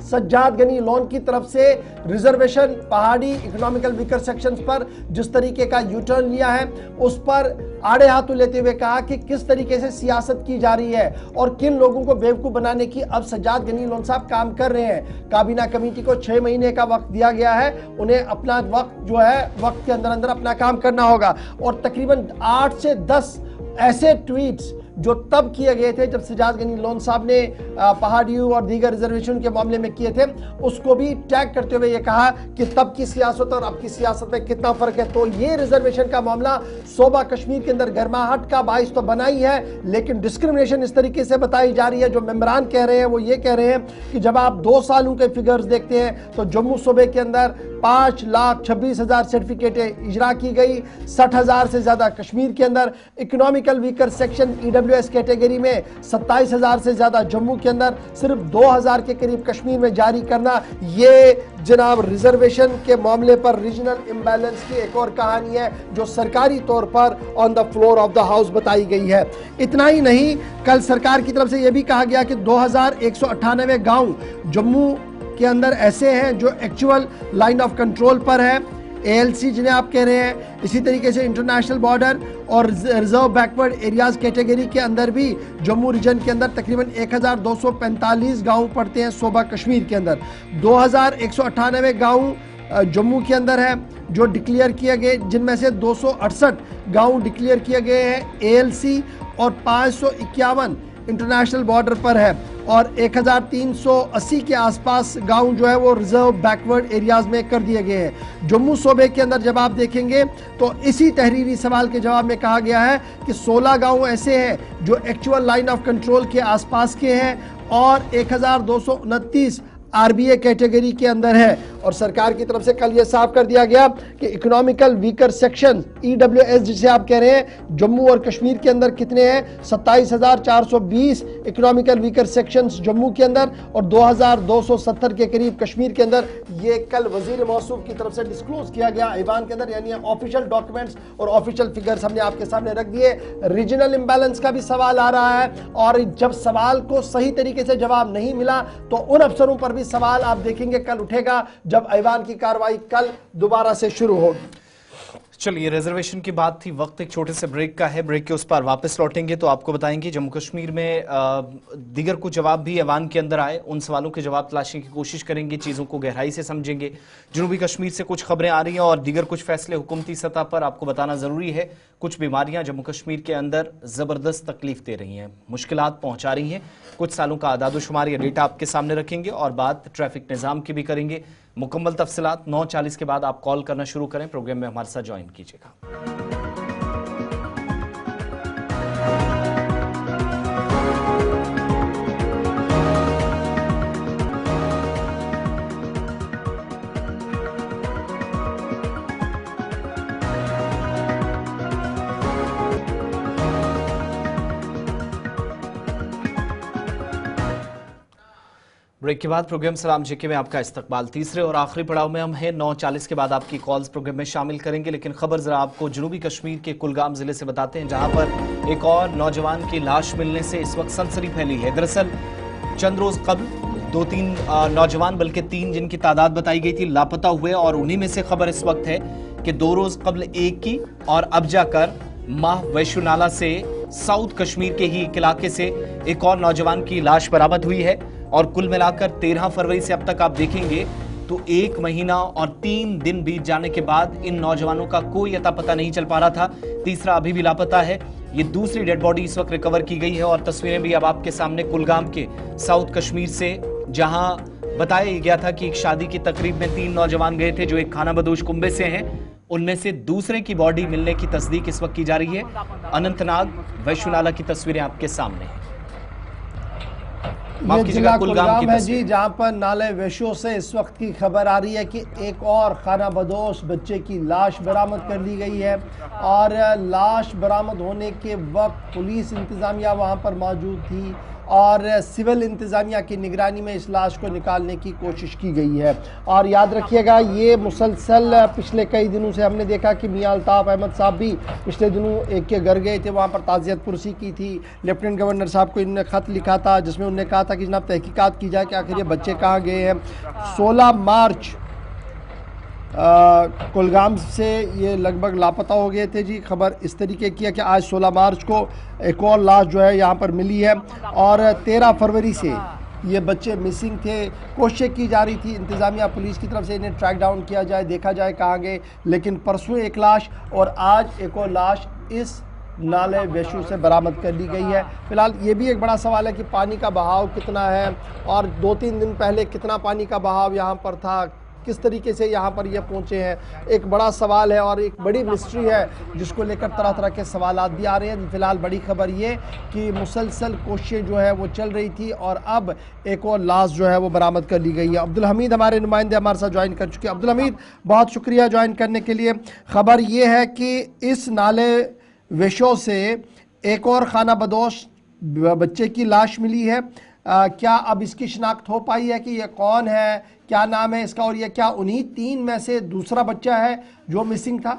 सज्जाद गनी लोन की तरफ से रिजर्वेशन पहाड़ी इकोनॉमिकल वीकर सेक्शंस पर जिस तरीके का यू टर्न लिया है उस पर आड़े हाथों लेते हुए कहा कि किस तरीके से सियासत की जा रही है और किन लोगों को बेवकूफ बनाने की अब सज्जाद गनी लोन साहब काम कर रहे हैं। काबीना कमेटी को 6 महीने का वक्त दिया गया है, उन्हें अपना वक्त जो है वक्त के अंदर अंदर अपना काम करना होगा और तकरीबन 8 से 10 ऐसे ट्वीट्स जो तब किए गए थे जब सज्जाद गनी लोन साहब ने पहाड़ी और दीगर रिजर्वेशन के मामले में किए थे, उसको भी टैग करते हुए ये कहा कि तब की सियासत और अब की सियासत में कितना फर्क है। तो ये रिजर्वेशन का मामला सूबा कश्मीर के अंदर गर्माहट का बाइस तो बना ही है, लेकिन डिस्क्रिमिनेशन इस तरीके से बताई जा रही है। जो मेंबरान कह रहे हैं वो ये कह रहे हैं कि जब आप 2 सालों के फिगर्स देखते हैं तो जम्मू सूबे के अंदर 5,26,000 सर्टिफिकेटें इजरा की गई, 60,000 से ज्यादा कश्मीर के अंदर, economical weaker section EWS category में 27,000 से ज्यादा जम्मू के अंदर, सिर्फ 2,000 के करीब कश्मीर में जारी करना, ये जनाब रिजर्वेशन के मामले पर रीजनल इम्बैलेंस की एक और कहानी है जो सरकारी तौर पर on the floor of the house बताई गई है। इतना ही नहीं, कल सरकार की तरफ से यह भी कहा गया कि 2,198 गांव जम्मू के अंदर ऐसे हैं जो एक्चुअल लाइन ऑफ कंट्रोल पर है, ALC जिन्हें आप कह रहे हैं। इसी तरीके से इंटरनेशनल बॉर्डर और रिजर्व बैकवर्ड एरियाज कैटेगरी के अंदर भी जम्मू रीजन के अंदर तकरीबन 1,245 गांव पड़ते हैं सूबा कश्मीर के अंदर। 2,198 गांव जम्मू के अंदर है जो डिक्लेयर किए गए, जिनमें से 268 गांव डिक्लेयर किए गए हैं ALC और 551 इंटरनेशनल बॉर्डर पर है और 1,380 के आसपास गांव जो है वो रिजर्व बैकवर्ड एरियाज में कर दिए गए हैं। जम्मू सूबे के अंदर जब आप देखेंगे तो इसी तहरीरी सवाल के जवाब में कहा गया है कि 16 गांव ऐसे हैं जो एक्चुअल लाइन ऑफ कंट्रोल के आसपास के हैं और 1,229 RBA कैटेगरी के अंदर है। और सरकार की तरफ से कल ये साफ कर दिया गया कि इकोनॉमिकल वीकर सेक्शन EWS जिसे आप कह रहे हैं जम्मू और कश्मीर के अंदर कितने हैं, 27,420 इकोनॉमिकल वीकर सेक्शंस जम्मू के अंदर और 2,270 के करीब कश्मीर के अंदर। ये कल वजीर मौसूफ की तरफ से डिस्क्लोज किया गया ऐवान के अंदर, यानी ऑफिशियल डॉक्यूमेंट्स और ऑफिशियल फिगर्स हमने आपके सामने रख दिए। रीजनल इम्बैलेंस का भी सवाल आ रहा है और जब सवाल को सही तरीके से जवाब नहीं मिला तो उन अफसरों पर भी सवाल आप देखेंगे कल उठेगा जब ऐवान की कार्रवाई कल दोबारा से शुरू होगी। चलिए, रिजर्वेशन की बात थी, वक्त एक छोटे से ब्रेक का है। ब्रेक के उस पर वापस लौटेंगे तो आपको बताएंगे जम्मू कश्मीर में दीगर कुछ जवाब भी ऐवान के अंदर आए, उन सवालों के जवाब तलाशने की कोशिश करेंगे, चीज़ों को गहराई से समझेंगे। जनूबी कश्मीर से कुछ खबरें आ रही हैं और दीगर कुछ फैसले हुकूमती सतह पर आपको बताना ज़रूरी है। कुछ बीमारियां जम्मू कश्मीर के अंदर ज़बरदस्त तकलीफ दे रही हैं, मुश्किलात पहुँचा रही हैं। कुछ सालों का आदादोशुमार या डेटा आपके सामने रखेंगे और बात ट्रैफिक निज़ाम की भी करेंगे। मुकम्मल तफसीलात 9:40 के बाद आप कॉल करना शुरू करें, प्रोग्राम में हमारे साथ ज्वाइन कीजिएगा। ब्रेक के बाद प्रोग्राम सलाम जेके में आपका इस्तकबाल। तीसरे और आखिरी पड़ाव में हम हैं। 9:40 के बाद आपकी कॉल्स प्रोग्राम में शामिल करेंगे, लेकिन खबर जरा आपको जनूबी कश्मीर के कुलगाम जिले से बताते हैं, जहां पर एक और नौजवान की लाश मिलने से इस वक्त सनसनी फैली है। दरअसल चंद रोज कबल 2-3 नौजवान, बल्कि 3 जिनकी तादाद बताई गई थी, लापता हुए, और उन्हीं में से खबर इस वक्त है कि 2 रोज कबल एक की और अब जाकर माह वैशुनाला से साउथ कश्मीर के ही एक इलाके से एक और नौजवान की लाश बरामद हुई है। और कुल मिलाकर 13 फरवरी से अब तक आप देखेंगे तो 1 महीना और 3 दिन बीत जाने के बाद इन नौजवानों का कोई अता पता नहीं चल पा रहा था। तीसरा अभी भी लापता है। ये दूसरी डेड बॉडी इस वक्त रिकवर की गई है और तस्वीरें भी अब आपके सामने कुलगाम के साउथ कश्मीर से, जहां बताया गया था कि एक शादी की तकरीब में 3 नौजवान गए थे जो एक खाना बदोश कुंबे से हैं। उनमें से दूसरे की बॉडी मिलने की तस्दीक इस वक्त की जा रही है। अनंतनाग वैशुनाला की तस्वीरें आपके सामने हैं। ये जिला कुलगाम है जी, जहां पर नाले वेशो से इस वक्त की खबर आ रही है कि एक और खाना बदोश बच्चे की लाश बरामद कर ली गई है। और लाश बरामद होने के वक्त पुलिस इंतजामिया वहां पर मौजूद थी और सिविल इंतजामिया की निगरानी में इस लाश को निकालने की कोशिश की गई है। और याद रखिएगा, ये मुसलसल पिछले कई दिनों से हमने देखा कि मियां अल्ताफ अहमद साहब भी पिछले दिनों एक के घर गए थे, वहाँ पर ताज़ियत पुरसी की थी। लेफ्टिनेंट गवर्नर साहब को इन्होंने ख़त लिखा था जिसमें उन्होंने कहा था कि जनाब तहकीकात की जाए कि आखिर ये बच्चे कहाँ गए हैं। 16 मार्च कुलगाम से ये लगभग लापता हो गए थे जी। खबर इस तरीके की है कि आज 16 मार्च को एक और लाश जो है यहाँ पर मिली है और 13 फरवरी से ये बच्चे मिसिंग थे। कोशिश की जा रही थी इंतज़ामिया पुलिस की तरफ से इन्हें ट्रैक डाउन किया जाए, देखा जाए कहाँ गए, लेकिन परसों एक लाश और आज एक और लाश इस नाले वेशु से बरामद कर ली गई है। फिलहाल ये भी एक बड़ा सवाल है कि पानी का बहाव कितना है और 2-3 दिन पहले कितना पानी का बहाव यहाँ पर था, किस तरीके से यहाँ पर ये पहुँचे हैं, एक बड़ा सवाल है और एक बड़ी मिस्ट्री है जिसको लेकर तरह तरह के सवालात भी आ रहे हैं। फिलहाल बड़ी खबर ये कि मुसलसल कोशिशें जो है वो चल रही थी और अब एक और लाश जो है वो बरामद कर ली गई है। अब्दुल हमीद हमारे नुमाइंदे हमारे साथ ज्वाइन कर चुके हैं। अब्दुल हमीद, बहुत शुक्रिया ज्वाइन करने के लिए। खबर ये है कि इस नाले वेशो से एक और खाना बदोश बच्चे की लाश मिली है। क्या अब इसकी शिनाख्त हो पाई है कि ये कौन है, क्या नाम है इसका, और ये क्या उन्हीं 3 में से दूसरा बच्चा है जो मिसिंग था?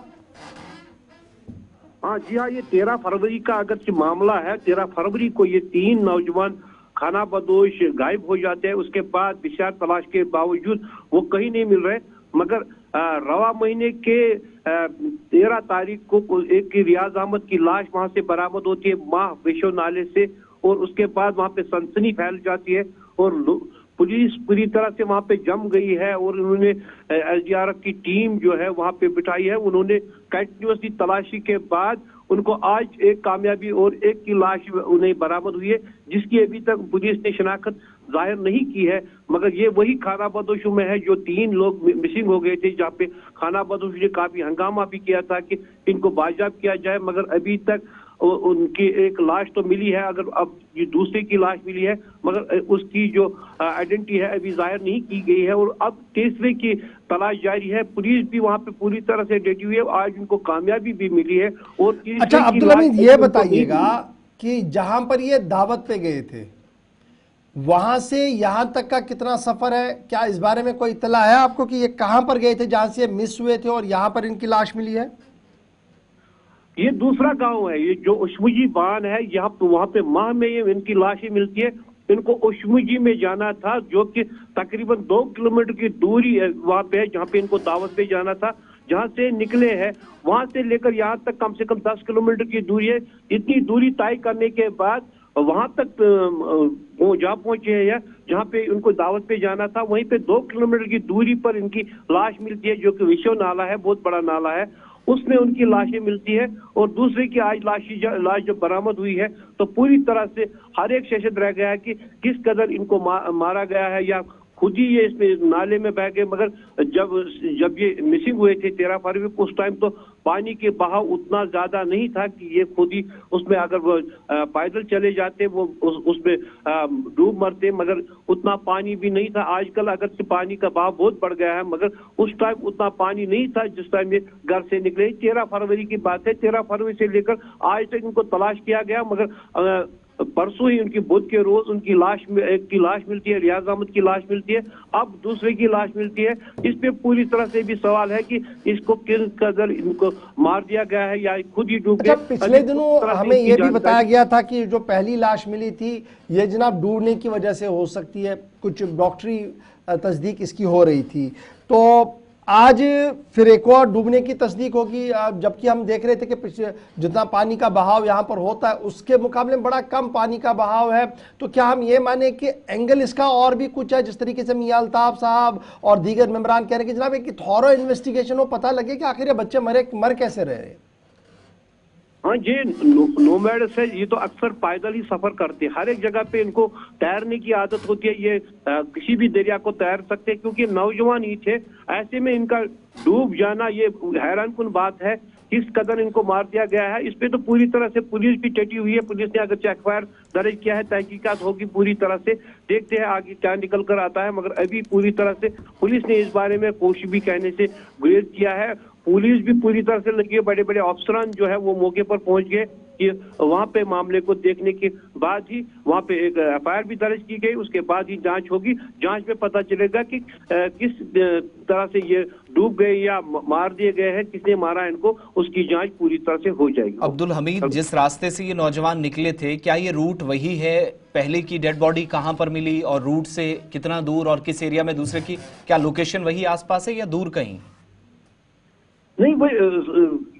हाँ जी हाँ, ये 13 फरवरी का अगर मामला है। 13 फरवरी को ये 3 नौजवान खाना बदोश गायब हो जाते हैं। उसके बाद विशाल तलाश के बावजूद वो कहीं नहीं मिल रहे, मगर रवा महीने के 13 तारीख को एक की रियाज अहमद की लाश वहां से बरामद होती है माह वेशो नाले से, और उसके बाद वहां पे सनसनी फैल जाती है और पुलिस पूरी तरह से वहां पे जम गई है और उन्होंने एसडीआरएफ की टीम जो है वहां पे बिठाई है। उन्होंने कंटिन्यूसली तलाशी के बाद उनको आज एक कामयाबी और एक की लाश उन्हें बरामद हुई है, जिसकी अभी तक पुलिस ने शनाख्त जाहिर नहीं की है। मगर ये वही खाना बदोशों में है जो 3 लोग मिसिंग हो गए थे, जहाँ पे खाना बदोश ने काफी हंगामा भी किया था कि इनको बाजियाब किया जाए, मगर अभी तक उनकी एक लाश तो मिली है। अगर अब ये दूसरे की लाश मिली है, मगर उसकी जो आइडेंटिटी है अभी जाहिर नहीं की गई है और अब तीसरे की तलाश जारी है। पुलिस भी वहां पे पूरी तरह से डटी हुई है। आज उनको कामयाबी भी मिली है। और अच्छा अब्दुल हमीद, ये बताइएगा कि जहां पर ये दावत पे गए थे वहां से यहां तक का कितना सफर है? क्या इस बारे में कोई इत्तला है आपको कि ये कहां पर गए थे जहां से मिस हुए थे और यहां पर इनकी लाश मिली है? ये दूसरा गांव है, ये जो उशमुजी बान है, यहाँ पे वहां पे माह में ये इनकी लाशें मिलती है। इनको उशमुजी में जाना था, जो कि तकरीबन 2 किलोमीटर की दूरी है वहां पे, जहाँ पे इनको दावत पे जाना था। जहाँ से निकले हैं वहां से लेकर यहाँ तक कम से कम 10 किलोमीटर की दूरी है। इतनी दूरी तय करने के बाद वहां तक वो जहाँ पहुंचे हैं, जहाँ पे उनको दावत पे जाना था, वहीं पे 2 किलोमीटर की दूरी पर इनकी लाश मिलती है, जो कि विशो नाला है, बहुत बड़ा नाला है, उसमें उनकी लाशें मिलती है। और दूसरे की आज लाश जब बरामद हुई है तो पूरी तरह से हर एक शशद रह गया है कि किस कदर इनको मारा गया है या खुद ही ये इसमें नाले में बह गए। मगर जब ये मिसिंग हुए थे 13 फरवरी को, उस टाइम तो पानी के बहाव उतना ज्यादा नहीं था कि ये खुद ही उसमें अगर वो पैदल चले जाते वो उसमें डूब मरते, मगर उतना पानी भी नहीं था। आजकल अगर से पानी का बहाव बहुत बढ़ गया है, मगर उस टाइम उतना पानी नहीं था जिस टाइम ये घर से निकले। 13 फरवरी की बात है। 13 फरवरी से लेकर आज तक इनको तलाश किया गया, मगर परसों ही उनकी बुध के रोज उनकी एक की लाश मिलती है, रियाज अहमद की लाश मिलती है, अब दूसरे की लाश मिलती है। इस पे पूरी तरह से भी सवाल है कि इसको किस कदर इनको मार दिया गया है या खुद ही डूब गए। पिछले दिनों हमें यह भी बताया गया था कि जो पहली लाश मिली थी ये जनाब डूबने की वजह से हो सकती है, कुछ डॉक्टरी तस्दीक इसकी हो रही थी, तो आज फिर एक और डूबने की तस्दीक होगी, जबकि हम देख रहे थे कि जितना पानी का बहाव यहाँ पर होता है उसके मुकाबले में बड़ा कम पानी का बहाव है। तो क्या हम ये माने कि एंगल इसका और भी कुछ है, जिस तरीके से मियां अल्ताफ साहब और दीगर मेंबरान कह रहे हैं कि जनाब एक थॉरो इन्वेस्टिगेशन हो, पता लगे कि आखिर ये बच्चे मर कैसे रहे। हाँ, ये नोमैड्स है, ये तो अक्सर पैदल ही सफर करते हैं, हर एक जगह पे इनको तैरने की आदत होती है, ये किसी भी दरिया को तैर सकते हैं क्योंकि नौजवान ही थे। ऐसे में इनका डूब जाना ये हैरानकुन बात है, किस कदर इनको मार दिया गया है। इस पे तो पूरी तरह से पुलिस भी डटी हुई है, पुलिस ने अगर एफआईआर दर्ज किया है, तहकीकात होगी पूरी तरह से, देखते हैं आगे क्या निकल कर आता है। मगर अभी पूरी तरह से पुलिस ने इस बारे में कुछ भी कहने से गुरेज किया है। पुलिस भी पूरी तरह से लगी है, बड़े बड़े अफसरान जो है वो मौके पर पहुंच गए कि वहां पे मामले को देखने के बाद ही वहां पे एक एफआईआर भी दर्ज की गई, उसके बाद ही जांच होगी। जांच में पता चलेगा कि किस तरह से ये डूब गए या मार दिए गए हैं, किसने मारा इनको, उसकी जांच पूरी तरह से हो जाएगी। अब्दुल हमीद, जिस रास्ते से ये नौजवान निकले थे, क्या ये रूट वही है? पहले की डेड बॉडी कहां पर मिली और रूट से कितना दूर और किस एरिया में दूसरे की, क्या लोकेशन वही आसपास है या दूर कहीं? नहीं, वही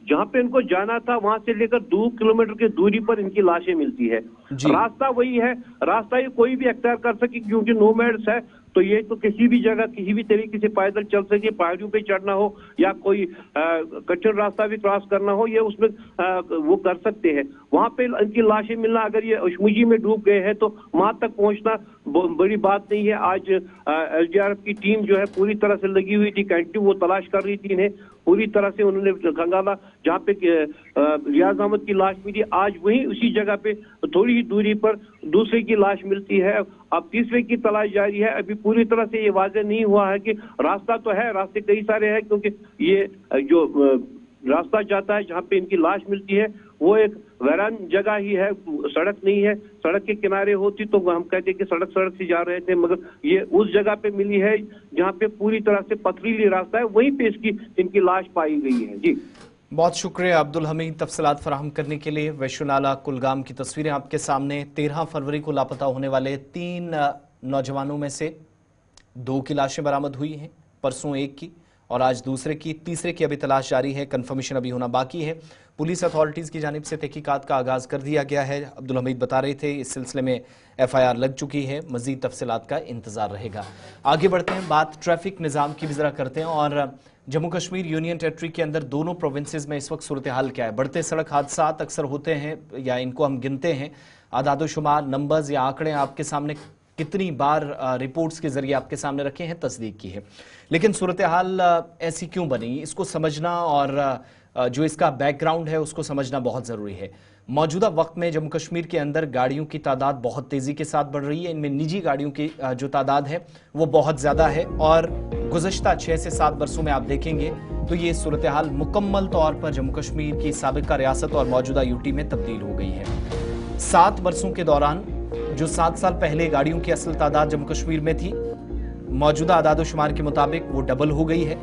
जहाँ पे इनको जाना था वहां से लेकर 2 किलोमीटर की दूरी पर इनकी लाशें मिलती है। रास्ता वही है, रास्ता ये कोई भी अख्तियार कर सके क्योंकि नोमैड्स है, तो ये तो किसी भी जगह किसी भी तरीके से पैदल चल सके, पहाड़ियों पे चढ़ना हो या कोई कठिन रास्ता भी क्रॉस करना हो, ये उसमें वो कर सकते हैं। वहां पे इनकी लाशें मिलना, अगर ये अशमुजी में डूब गए हैं तो वहां तक पहुंचना बड़ी बात नहीं है। आज एसडीआरएफ की टीम जो है पूरी तरह से लगी हुई थी, कंटिन्यू वो तलाश कर रही थी इन्हें, पूरी तरह से उन्होंने खंगाला। जहाँ पे रियाज अहमद की लाश मिली, आज वहीं उसी जगह पे थोड़ी ही दूरी पर दूसरे की लाश मिलती है। अब तीसरे की तलाश जारी है। अभी पूरी तरह से ये वाज़ेह नहीं हुआ है कि रास्ता तो है, रास्ते कई सारे हैं, क्योंकि ये जो रास्ता जाता है जहाँ पे इनकी लाश मिलती है वो एक वैरान जगह ही है, सड़क नहीं है। सड़क के किनारे होती तो हम कहते कि सड़क से जा रहे थे, मगर ये उस जगह पे मिली है जहाँ पे पूरी तरह से पथरीली रास्ता है, वहीं पे इनकी लाश पाई गई है। जी, बहुत शुक्रिया अब्दुल हमीद तफसीलात फराहम करने के लिए। वैश्यनाला कुलगाम की तस्वीरें आपके सामने। 13 फरवरी को लापता होने वाले 3 नौजवानों में से 2 की लाशें बरामद हुई हैं, परसों 1 की और आज दूसरे की। तीसरे की अभी तलाश जारी है, कंफर्मेशन अभी होना बाकी है। पुलिस अथॉरिटीज़ की जानिब से तहकीकात का आगाज़ कर दिया गया है। अब्दुल हमीद बता रहे थे इस सिलसिले में एफआईआर लग चुकी है, मज़ीद तफसीलात का इंतज़ार रहेगा। आगे बढ़ते हैं, बात ट्रैफिक निज़ाम की भी ज़रा करते हैं। और जम्मू कश्मीर यूनियन टेरिटरी के अंदर दोनों प्रोविंसेस में इस वक्त सूरत हाल क्या है? बढ़ते सड़क हादसा अक्सर होते हैं या इनको हम गिनते हैं, आदादोशुमार नंबर्स या आंकड़े आपके सामने कितनी बार रिपोर्ट्स के जरिए आपके सामने रखे हैं, तस्दीक की है, लेकिन सूरत हाल ऐसी क्यों बनी, इसको समझना और जो इसका बैकग्राउंड है उसको समझना बहुत ज़रूरी है। मौजूदा वक्त में जम्मू कश्मीर के अंदर गाड़ियों की तादाद बहुत तेज़ी के साथ बढ़ रही है। इनमें निजी गाड़ियों की जो तादाद है वो बहुत ज़्यादा है और गुज़श्ता 6 से 7 बरसों में आप देखेंगे तो ये सूरत हाल मुकम्मल तौर पर जम्मू कश्मीर की साबिका रियासत और मौजूदा यूटी में तब्दील हो गई है। 7 बरसों के दौरान जो 7 साल पहले गाड़ियों की असल तादाद जम्मू कश्मीर में थी, मौजूदा आदादोशुमार के मुताबिक वो डबल हो गई है,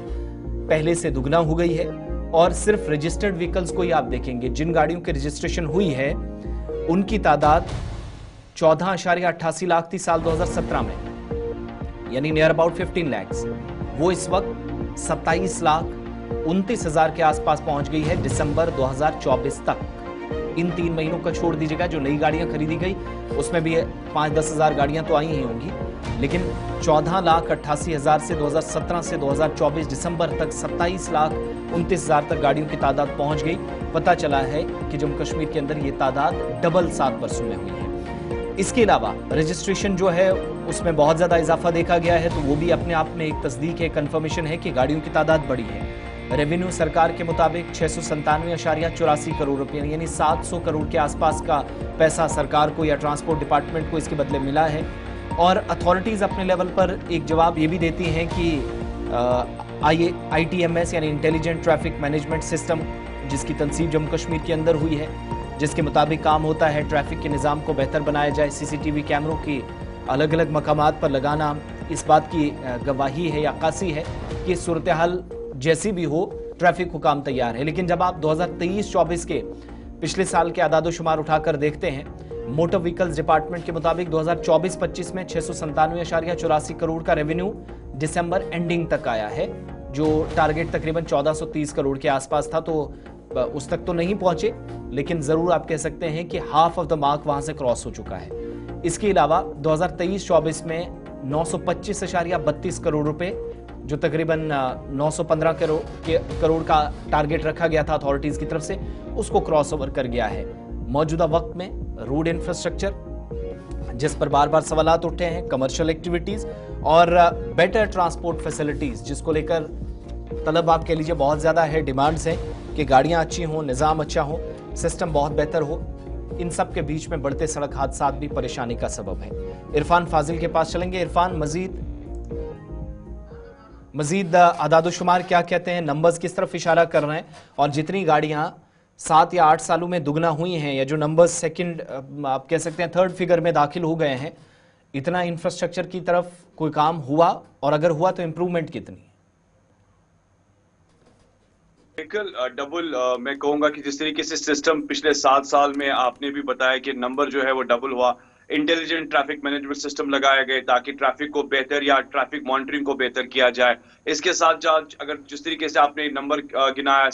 पहले से दुगना हो गई है। और सिर्फ रजिस्टर्ड व्हीकल्स को ही आप देखेंगे, जिन गाड़ियों की रजिस्ट्रेशन हुई है उनकी तादाद 14.88 लाख थी साल 2017 में, यानी नियर अबाउट 15 लाख। वो इस वक्त 27,29,000 के आसपास पहुंच गई है दिसंबर 2024 तक। इन 3 महीनों का छोड़ दीजिएगा, जो नई गाड़ियां खरीदी गई उसमें भी 5-10 हज़ार गाड़ियां तो आई ही होंगी, लेकिन 14,88,000 से 2017 से 2024 दिसंबर तक 27,29,000 तक गाड़ियों की तादाद पहुंच गई। पता चला है कि जम्मू कश्मीर के अंदर ये तादाद डबल 7 वर्षों में हुई है। इसके अलावा रजिस्ट्रेशन जो है उसमें बहुत ज़्यादा इजाफा देखा गया है, तो वो भी अपने आप में एक तस्दीक है, कन्फर्मेशन है कि गाड़ियों की तादाद बढ़ी है। रेवेन्यू सरकार के मुताबिक 697.84 करोड़ रुपए यानी 700 करोड़ के आसपास का पैसा सरकार को या ट्रांसपोर्ट डिपार्टमेंट को इसके बदले मिला है। और अथॉरिटीज़ अपने लेवल पर एक जवाब ये भी देती हैं कि ITMS यानी इंटेलिजेंट ट्रैफिक मैनेजमेंट सिस्टम, जिसकी तनसीब जम्मू कश्मीर के अंदर हुई है, जिसके मुताबिक काम होता है। ट्रैफिक के निज़ाम को बेहतर बनाया जाए। सीसीटीवी कैमरों की अलग अलग मकामात पर लगाना इस बात की गवाही है या अक्कासी है कि सूरत हाल जैसी भी हो ट्रैफिक हुकाम तैयार है। लेकिन जब आप 2023-24 के पिछले साल के आदादोशुमार उठाकर देखते हैं, मोटर व्हीकल्स डिपार्टमेंट के मुताबिक 2024-25 में 697.84 करोड़ का रेवेन्यू दिसंबर एंडिंग तक आया है, जो टारगेट तकरीबन 1430 करोड़ के आसपास था। तो उस तक तो नहीं पहुंचे, लेकिन जरूर आप कह सकते हैं कि हाफ ऑफ द मार्क वहां से क्रॉस हो चुका है। इसके अलावा 2023-24 में 925.32 करोड़ रुपए, जो तकरीबन 915 करोड़ का टारगेट रखा गया था अथॉरिटीज की तरफ से, उसको क्रॉस ओवर कर गया है। मौजूदा वक्त में रोड इंफ्रास्ट्रक्चर जिस पर बार बार सवालात उठे हैं, कमर्शियल एक्टिविटीज और बेटर ट्रांसपोर्ट फैसिलिटीज, जिसको लेकर तलब आप कह लीजिए बहुत ज्यादा है, डिमांड्स हैं कि गाड़ियां अच्छी हों, निज़ाम अच्छा हो, सिस्टम बहुत बेहतर हो। इन सब के बीच में बढ़ते सड़क हादसात भी परेशानी का सबब है। इरफान फाजिल के पास चलेंगे। इरफान, मजीद आदादोशुमार क्या कहते हैं, नंबर्स किस तरफ इशारा कर रहे हैं, और जितनी गाड़ियां 7 या 8 सालों में दुगना हुई हैं, या जो नंबर्स सेकंड आप कह सकते हैं थर्ड फिगर में दाखिल हो गए हैं, इतना इंफ्रास्ट्रक्चर की तरफ कोई काम हुआ, और अगर हुआ तो इंप्रूवमेंट कितनी? डबल मैं कहूंगा कि जिस तरीके से सिस्टम पिछले 7 साल में आपने भी बताया कि नंबर जो है वो डबल हुआ। इंटेलिजेंट ट्रैफिक मैनेजमेंट सिस्टम लगाए गए ताकि ट्रैफिक को बेहतर या ट्रैफिक मॉनिटरिंग को बेहतर किया जाए। इसके साथ अगर जिस तरीके से आपने नंबर गिनाया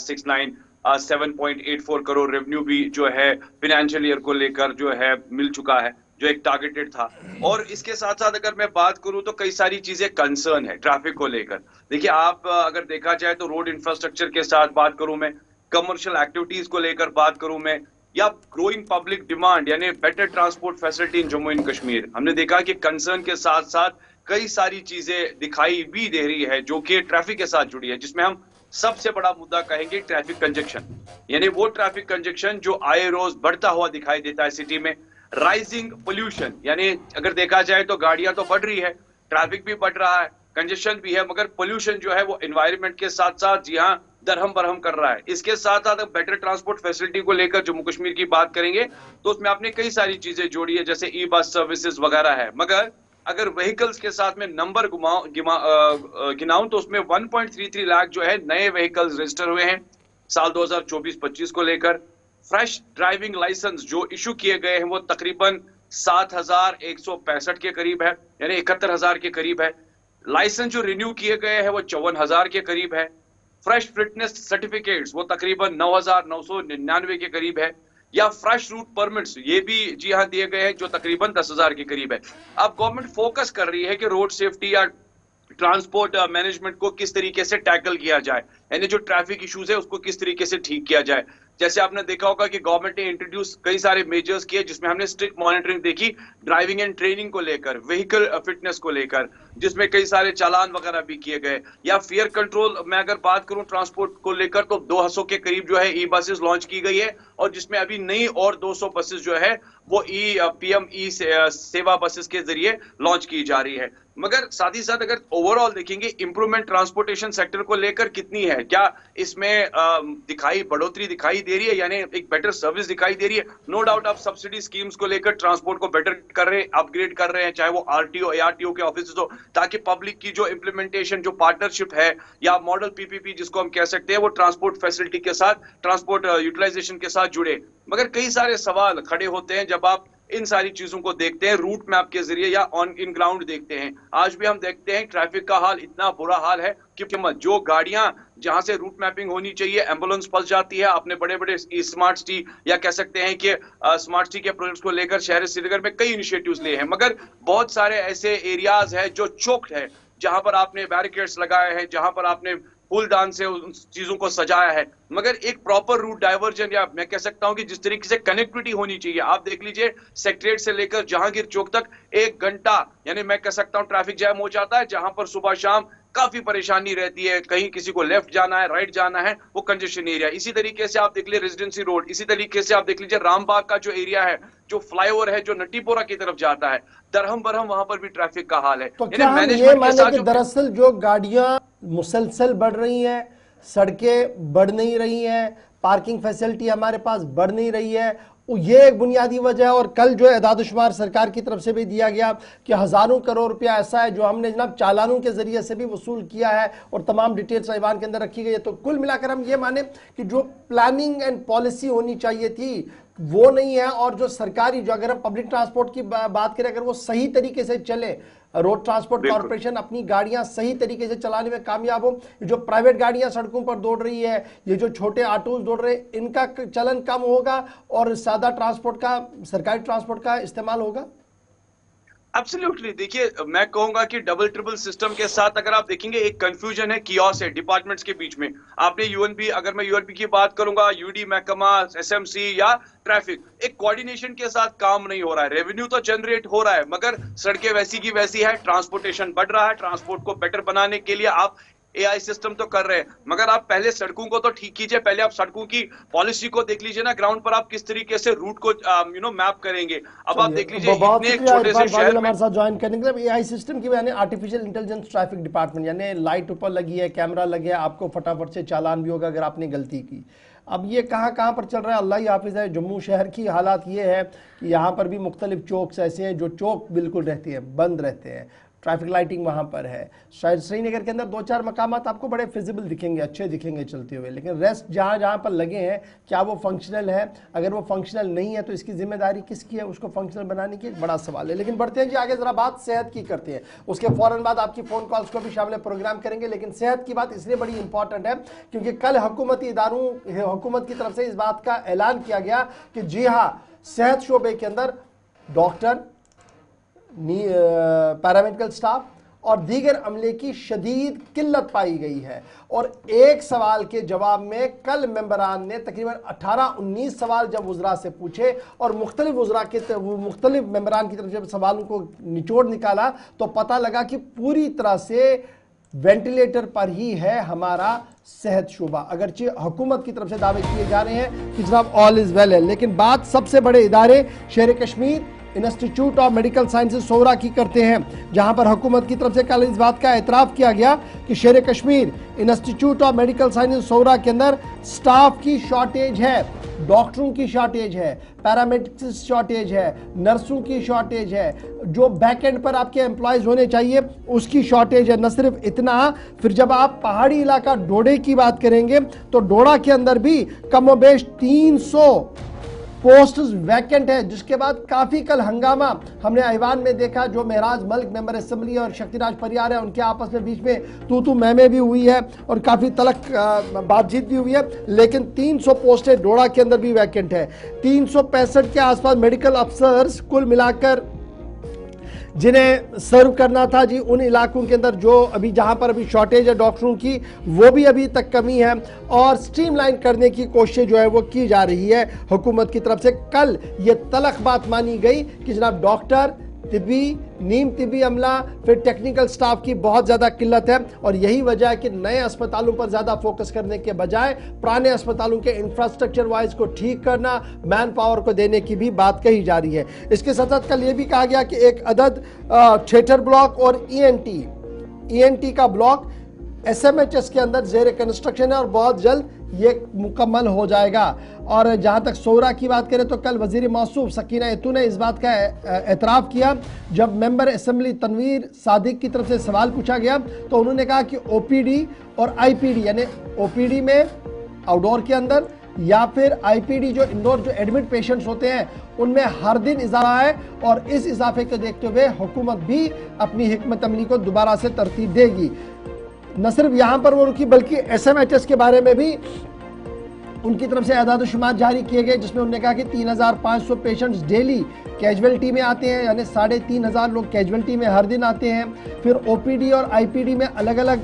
7.84 करोड़ रेवेन्यू भी जो है फाइनेंशियल ईयर को लेकर जो है मिल चुका है, जो एक टारगेटेड था। और इसके साथ साथ अगर मैं बात करूं तो कई सारी चीजें कंसर्न है ट्रैफिक को लेकर। देखिए, आप अगर देखा जाए तो रोड इंफ्रास्ट्रक्चर के साथ बात करूं मैं, कमर्शियल एक्टिविटीज को लेकर बात करूं मैं, या ग्रोइंग पब्लिक डिमांड यानी better transport facility in Jammu and Kashmir, हमने देखा कि कंसर्न के साथ साथ कई सारी चीजें दिखाई भी दे रही है जो कि ट्रैफिक के साथ जुड़ी है, जिसमें हम सबसे बड़ा मुद्दा कहेंगे ट्रैफिक कंजेक्शन, यानी वो ट्रैफिक कंजेक्शन जो आए रोज बढ़ता हुआ दिखाई देता है सिटी में। राइजिंग पोल्यूशन, यानी अगर देखा जाए तो गाड़ियां तो बढ़ रही है, ट्रैफिक भी बढ़ रहा है, कंजेशन भी है, मगर पोल्यूशन जो है वो एनवायरनमेंट के साथ साथ जी हाँ दरहम बरहम कर रहा है। इसके साथ साथ बेटर ट्रांसपोर्ट फैसिलिटी को लेकर जम्मू कश्मीर की बात करेंगे तो उसमें आपने कई सारी चीजें जोड़ी है, जैसे ई बस सर्विसेज वगैरह है। मगर अगर व्हीकल्स के साथ में नंबर गिनाऊं तो उसमें 1.33 लाख जो है नए व्हीकल्स रजिस्टर हुए हैं साल 2024-25 को लेकर। फ्रेश ड्राइविंग लाइसेंस जो इशू किए गए हैं वो तकरीबन 7,165 के करीब है, यानी 71,000 के करीब है। लाइसेंस जो रिन्यू किए गए हैं वो 54,000 के करीब है। फ्रेश फिटनेस सर्टिफिकेट्स वो तकरीबन 9,999 के करीब है। या फ्रेश रूट परमिट्स ये भी जी हाँ दिए गए हैं जो तकरीबन 10,000 के करीब है। अब गवर्नमेंट फोकस कर रही है कि रोड सेफ्टी या ट्रांसपोर्ट मैनेजमेंट को किस तरीके से टैकल किया जाए, यानी जो ट्रैफिक इश्यूज है उसको किस तरीके से ठीक किया जाए। जैसे आपने देखा होगा कि गवर्नमेंट ने इंट्रोड्यूस कई सारे मेजर्स किए, जिसमें हमने स्ट्रिक्ट मॉनिटरिंग देखी ड्राइविंग एंड ट्रेनिंग को लेकर, व्हीकल फिटनेस को लेकर, जिसमें कई सारे चालान वगैरह भी किए गए। या फेयर कंट्रोल में अगर बात करूं ट्रांसपोर्ट को लेकर तो 200 के करीब जो है ई बसेस लॉन्च की गई है, और जिसमें अभी नई और 200 बसेस जो है वो पीएम ई सेवा बसेस के जरिए लॉन्च की जा रही है। मगर साथ ही साथ अगर ओवरऑल देखेंगे इंप्रूवमेंट ट्रांसपोर्टेशन सेक्टर को लेकर कितनी है, क्या इसमें बढ़ोतरी दिखाई दे रही है, यानी एक बेटर सर्विस दिखाई दे रही है। नो डाउट आप सब्सिडी स्कीम्स को लेकर ट्रांसपोर्ट को बेटर कर रहे हैं, अपग्रेड कर रहे हैं, चाहे वो आरटीओ एआरटीओ के ऑफिस हो, ताकि पब्लिक की जो इंप्लीमेंटेशन जो पार्टनरशिप है या मॉडल पीपीपी जिसको हम कह सकते हैं वो ट्रांसपोर्ट फैसिलिटी के साथ, ट्रांसपोर्ट यूटिलाइजेशन के साथ जुड़े। मगर कई सारे सवाल खड़े होते हैं जब आप इन सारी चीजों को देखते हैं, रूट मैप के जरिए या ऑन इन ग्राउंड देखते हैं। आज भी हम देखते हैं ट्रैफिक का हाल इतना बुरा हाल है कि जो गाड़ियां जहां से रूट मैपिंग होनी चाहिए एम्बुलेंस फंस जाती है। आपने बड़े बड़े स्मार्ट सिटी या कह सकते हैं कि स्मार्ट सिटी के प्रोजेक्ट्स को लेकर शहर श्रीनगर में कई इनिशिएटिव्स लिए हैं, मगर बहुत सारे ऐसे एरियाज है जो चोक्ड है, जहां पर आपने बैरिकेड्स लगाए हैं, जहां पर आपने फूलदान से उन चीजों को सजाया है, मगर एक प्रॉपर रूट डाइवर्जन या मैं कह सकता हूं कि जिस तरीके से कनेक्टिविटी होनी चाहिए। आप देख लीजिए सेक्रेटरीट से लेकर जहांगीर चौक तक 1 घंटा यानी मैं कह सकता हूं ट्रैफिक जैम हो जाता है, जहां पर सुबह शाम काफी परेशानी रहती है, कहीं किसी को लेफ्ट जाना है राइट जाना है, वो कंजेशन एरिया। इसी तरीके से आप देख लीजिए रेजिडेंसी रोड, इसी तरीके से आप देख लीजिए रामबाग का जो एरिया है, जो फ्लाईओवर है जो नटीपोरा की तरफ जाता है, दरहम बरहम वहां पर भी ट्रैफिक का हाल है। तो क्या हम ये माने कि दरअसल जो गाड़ियां मुसलसल बढ़ रही हैं, सड़कें बढ़ नहीं रही हैं, पार्किंग फैसिलिटी हमारे पास बढ़ नहीं रही है, ये एक बुनियादी वजह है। और कल जो एदाद-ओ-शुमार सरकार की तरफ से भी दिया गया कि हज़ारों करोड़ रुपया ऐसा है जो हमने जनाब चालानों के जरिए से भी वसूल किया है और तमाम डिटेल्स ऐवान के अंदर रखी गई है। तो कुल मिलाकर हम ये माने कि जो प्लानिंग एंड पॉलिसी होनी चाहिए थी वो नहीं है, और जो सरकारी, जो अगर हम पब्लिक ट्रांसपोर्ट की बात करें, अगर वो सही तरीके से चले, रोड ट्रांसपोर्ट कॉर्पोरेशन अपनी गाड़ियां सही तरीके से चलाने में कामयाब हो, जो प्राइवेट गाड़ियां सड़कों पर दौड़ रही है, ये जो छोटे ऑटोज दौड़ रहे हैं, इनका चलन कम होगा और सादा ट्रांसपोर्ट का, सरकारी ट्रांसपोर्ट का इस्तेमाल होगा। एब्सोल्युटली, देखिए मैं कहूंगा कि डबल ट्रिपल सिस्टम के साथ अगर आप देखेंगे एक कंफ्यूजन है, कियोस है डिपार्टमेंट्स के बीच में। आपने यूएनबी, अगर मैं यूएनबी की बात करूंगा, यूडी महकमा, एसएमसी या ट्रैफिक, एक कोऑर्डिनेशन के साथ काम नहीं हो रहा है। रेवेन्यू तो जनरेट हो रहा है मगर सड़कें वैसी की वैसी है, ट्रांसपोर्टेशन बढ़ रहा है। ट्रांसपोर्ट को बेटर बनाने के लिए आप एआई सिस्टम तो कर रहे हैं, मगर आप पहले सड़कों को तो ठीक कीजिए। पहले आप सड़कों की पॉलिसी को देख लीजिए ना, ग्राउंड पर आप किस तरीके से रूट को मैप करेंगे। अब आप देख लीजिए इतने छोटे से शहर में हमारे साथ ज्वाइन करने के लिए। एआई सिस्टम की यानी आर्टिफिशियल इंटेलिजेंस ट्रैफिक डिपार्टमेंट, यानी लाइट ऊपर लगी है, कैमरा लगे है, आपको फटाफट से चालान भी होगा अगर आपने गलती की। अब ये कहाँ पर चल रहा है, अल्लाह ही हाफिज़ है। जम्मू शहर की हालात ये है कि यहाँ पर भी मुख्तलिफ चौक्स ऐसे हैं जो चौक बिल्कुल रहते हैं, बंद रहते हैं, ट्रैफिक लाइटिंग वहाँ पर है। शायद श्रीनगर के अंदर 2-4 मकामात आपको बड़े फिजिबल दिखेंगे, अच्छे दिखेंगे चलते हुए, लेकिन रेस्ट जहाँ पर लगे हैं क्या वो फंक्शनल है? अगर वो फंक्शनल नहीं है तो इसकी जिम्मेदारी किसकी है? उसको फंक्शनल बनाने की एक बड़ा सवाल है। लेकिन बढ़ते हैं जी आगे, ज़रा बात सेहत की करते हैं, उसके फ़ौरन बाद आपकी फ़ोन कॉल्स को भी शामिल प्रोग्राम करेंगे। लेकिन सेहत की बात इसलिए बड़ी इंपॉर्टेंट है क्योंकि कल हुकूमती इदारों, हुकूमत की तरफ से इस बात का ऐलान किया गया कि जी हाँ, सेहत शोबे के अंदर डॉक्टर, पैरामेडिकल स्टाफ और दीगर अमले की शदीद किल्लत पाई गई है। और एक सवाल के जवाब में कल मेंबरान ने तकरीबन 18-19 सवाल जब वज़रा से पूछे और मुख्तलिफ वज़रा के मुख्तलिफ मेंबरान की तरफ जब सवालों को निचोड़ निकाला तो पता लगा कि पूरी तरह से वेंटिलेटर पर ही है हमारा सेहत शोबा। अगरचे हुकूमत की तरफ से दावे किए जा रहे हैं कि जनाब ऑल इज़ वेल है, लेकिन बात सबसे बड़े इदारे Sher Kashmir institute of medical sciences Soura की करते हैं, जहां पर हुकूमत की तरफ से कल इस बात का एतराफ़ किया गया कि Sher Kashmir institute of medical sciences Soura के अंदर स्टाफ की शॉर्टेज है, डॉक्टरों की शॉर्टेज है, पैरामेडिक्स शॉर्टेज है, नर्सों की शॉर्टेज है, जो बैक एंड पर आपके एम्प्लॉयज़ होने चाहिए उसकी शॉर्टेज है। न सिर्फ इतना, फिर जब आप पहाड़ी इलाका डोडे की बात करेंगे तो डोडा के अंदर भी कमोबेश 300 पोस्ट्स वैकेंट है, जिसके बाद काफ़ी कल हंगामा हमने ऐवान में देखा। जो महराज मलिक मेंबर असेंबली और शक्तिराज परियार है उनके आपस में बीच में तू मैं भी हुई है और काफ़ी तलक बातचीत भी हुई है, लेकिन 300 पोस्टें डोडा के अंदर भी वैकेंट है। 365 के आसपास मेडिकल अफसर्स कुल मिलाकर जिन्हें सर्व करना था जी, उन इलाकों के अंदर जो अभी जहां पर अभी शॉर्टेज है डॉक्टरों की, वो भी अभी तक कमी है और स्ट्रीमलाइन करने की कोशिश जो है वो की जा रही है हुकूमत की तरफ से। कल ये तलख बात मानी गई कि जनाब डॉक्टर, तिब्बी, नीम तिब्बी अमला, फिर टेक्निकल स्टाफ की बहुत ज़्यादा किल्लत है और यही वजह है कि नए अस्पतालों पर ज़्यादा फोकस करने के बजाय पुराने अस्पतालों के इंफ्रास्ट्रक्चर वाइज को ठीक करना, मैन पावर को देने की भी बात कही जा रही है। इसके साथ साथ कल ये भी कहा गया कि एक अदद थिएटर ब्लॉक और ईएनटी का ब्लॉक एसएमएचएस के अंदर जेर कंस्ट्रक्शन है और बहुत जल्द ये मुकम्मल हो जाएगा। और जहाँ तक सोरा की बात करें तो कल वज़ीर मौसूफ सकीना यतू ने इस बात का एतराफ़ किया जब मेंबर असेंबली तनवीर सादिक की तरफ से सवाल पूछा गया तो उन्होंने कहा कि ओपीडी और आईपीडी, यानी ओपीडी में आउटडोर के अंदर या फिर आईपीडी जो इंडोर जो एडमिट पेशेंट्स होते हैं उनमें हर दिन इजाफा है और इस इजाफे को देखते हुए हुकूमत भी अपनी हिकमत अमली को दोबारा से तरतीब देगी। न सिर्फ यहाँ पर वो रुकी बल्कि एसएमएचएस के बारे में भी उनकी तरफ से आदाद-ओ-शुमार जारी किए गए, जिसमें उन्होंने कहा कि 3500 पेशेंट्स डेली कैजुअलिटी में आते हैं, यानी 3500 लोग कैजुअलिटी में हर दिन आते हैं। फिर ओपीडी और आईपीडी में अलग अलग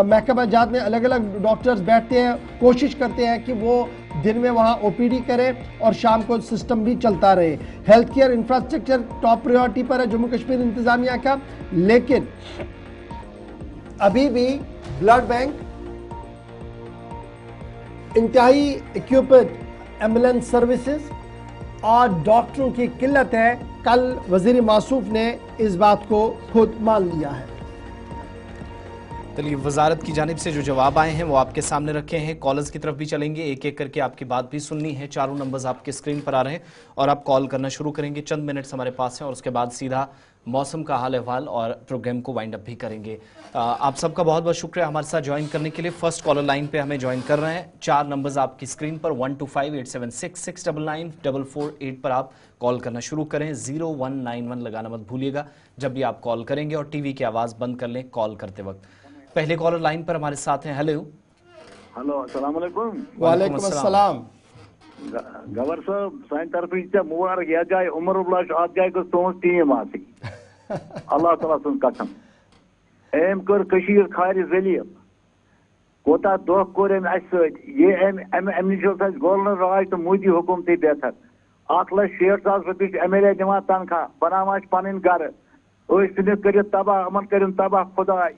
महकमा जात में अलग अलग डॉक्टर्स बैठते हैं, कोशिश करते हैं कि वो दिन में वहाँ ओपीडी करें और शाम को सिस्टम भी चलता रहे। Health care infrastructure top priority पर है जम्मू कश्मीर इंतज़ामिया का, लेकिन अभी भी ब्लड बैंक, इंतहाई इक्विप्ड एम्बुलेंस सर्विसेज और डॉक्टरों की किल्लत है। कल वज़ीर मौसूफ ने इस बात को खुद मान लिया है। चलिए, वजारत की जानिब से जो जवाब आए हैं वो आपके सामने रखे हैं। कॉलर्स की तरफ भी चलेंगे, एक एक करके आपकी बात भी सुननी है। चारों नंबर्स आपके स्क्रीन पर आ रहे हैं और आप कॉल करना शुरू करेंगे। चंद मिनट्स हमारे पास हैं और उसके बाद सीधा मौसम का हाल अहवाल और प्रोग्राम को वाइंड अप भी करेंगे। आप सबका बहुत बहुत शुक्रिया हमारे साथ ज्वाइन करने के लिए। फर्स्ट कॉलर लाइन पे हमें ज्वाइन कर रहे हैं। 4 नंबर्स आपकी स्क्रीन पर 125876699448 पर आप कॉल करना शुरू करें। 0191 लगाना मत भूलिएगा जब भी आप कॉल करेंगे, और टीवी की आवाज़ बंद कर लें कॉल करते वक्त। पहले कॉलर लाइन पर हमारे साथ हैं। हेलो अस्सलाम वालेकुम। वालेकुम अस्सलाम। गवर साहब सान तरफ मुबारक यह जाए उमरुल्लाह अत जाए तुज टीम आसी अल्लाह ताला सुन कसम एम कर कशीर खार जलील कोता दोह कोर अम ये अम नश गोलनर राज तो मोदी हुकूमत बेहतर 1,60,000 रुपये MLA दिवान तनख्वाह बनावा पन घर कर तबाह अमन कर तबाह खुदा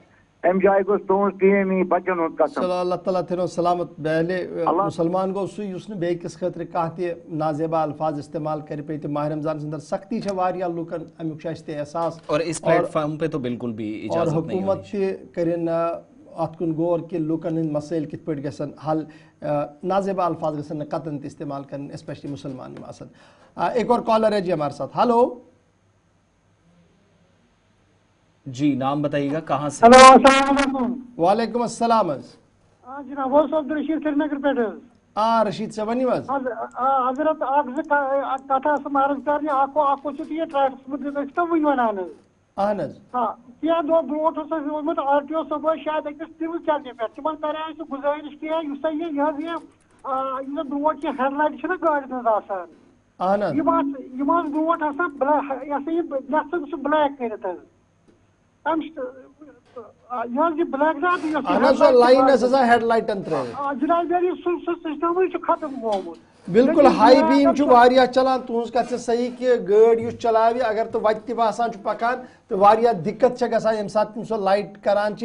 अम जाए तुज टीम यी बचन हुंद कसम। चलो अल्लाह ताला थो सलामत बहले मुसलमान गो सु बेकिस खतर कह नाजेबा अल्फाज इस्तेमाल कर पे माह रमजान अंदर सख्ती लूकन अमुक एहसास और इस प्लेटफॉर्म पे तो बिल्कुल भी और हुकूमत कर अत कुन गौर कि लूकन हंद मसैल कित पे गसन हल नाजेबा अल्फाज गसन कतन इस्तेमाल कर स्पेशली मुसलमान आसन। एक और कॉलर है जी हमारे साथ। हेलो जी, नाम बताइएगा कहाँ से? हेलो अस्सलाम वालेकुम। वालेकुम अस्सलाम। जनाब वो सब रशीद श्रीनगर पे रशीद से बनी वज हजरत कथा मारज कर ये ट्रैफिक तो वही वनान अहन हाँ क्या दो ब्रोट रोजमत RTO सब शायद अकिस सिविल चलने पे तिमन करे गुजारिश किया युसा ये ब्रोट की हेडलाइट छ ना गाड़ी में आसान अहन यम ब्रोट आसान ब्लैक करित खत्म गोमुत बिल्कुल हाई बीम चलान तुज कथ सही कि गाड़ी चलावे अगर तो वत बसान पकान तो दिक्कत यम सात सो लाइट करान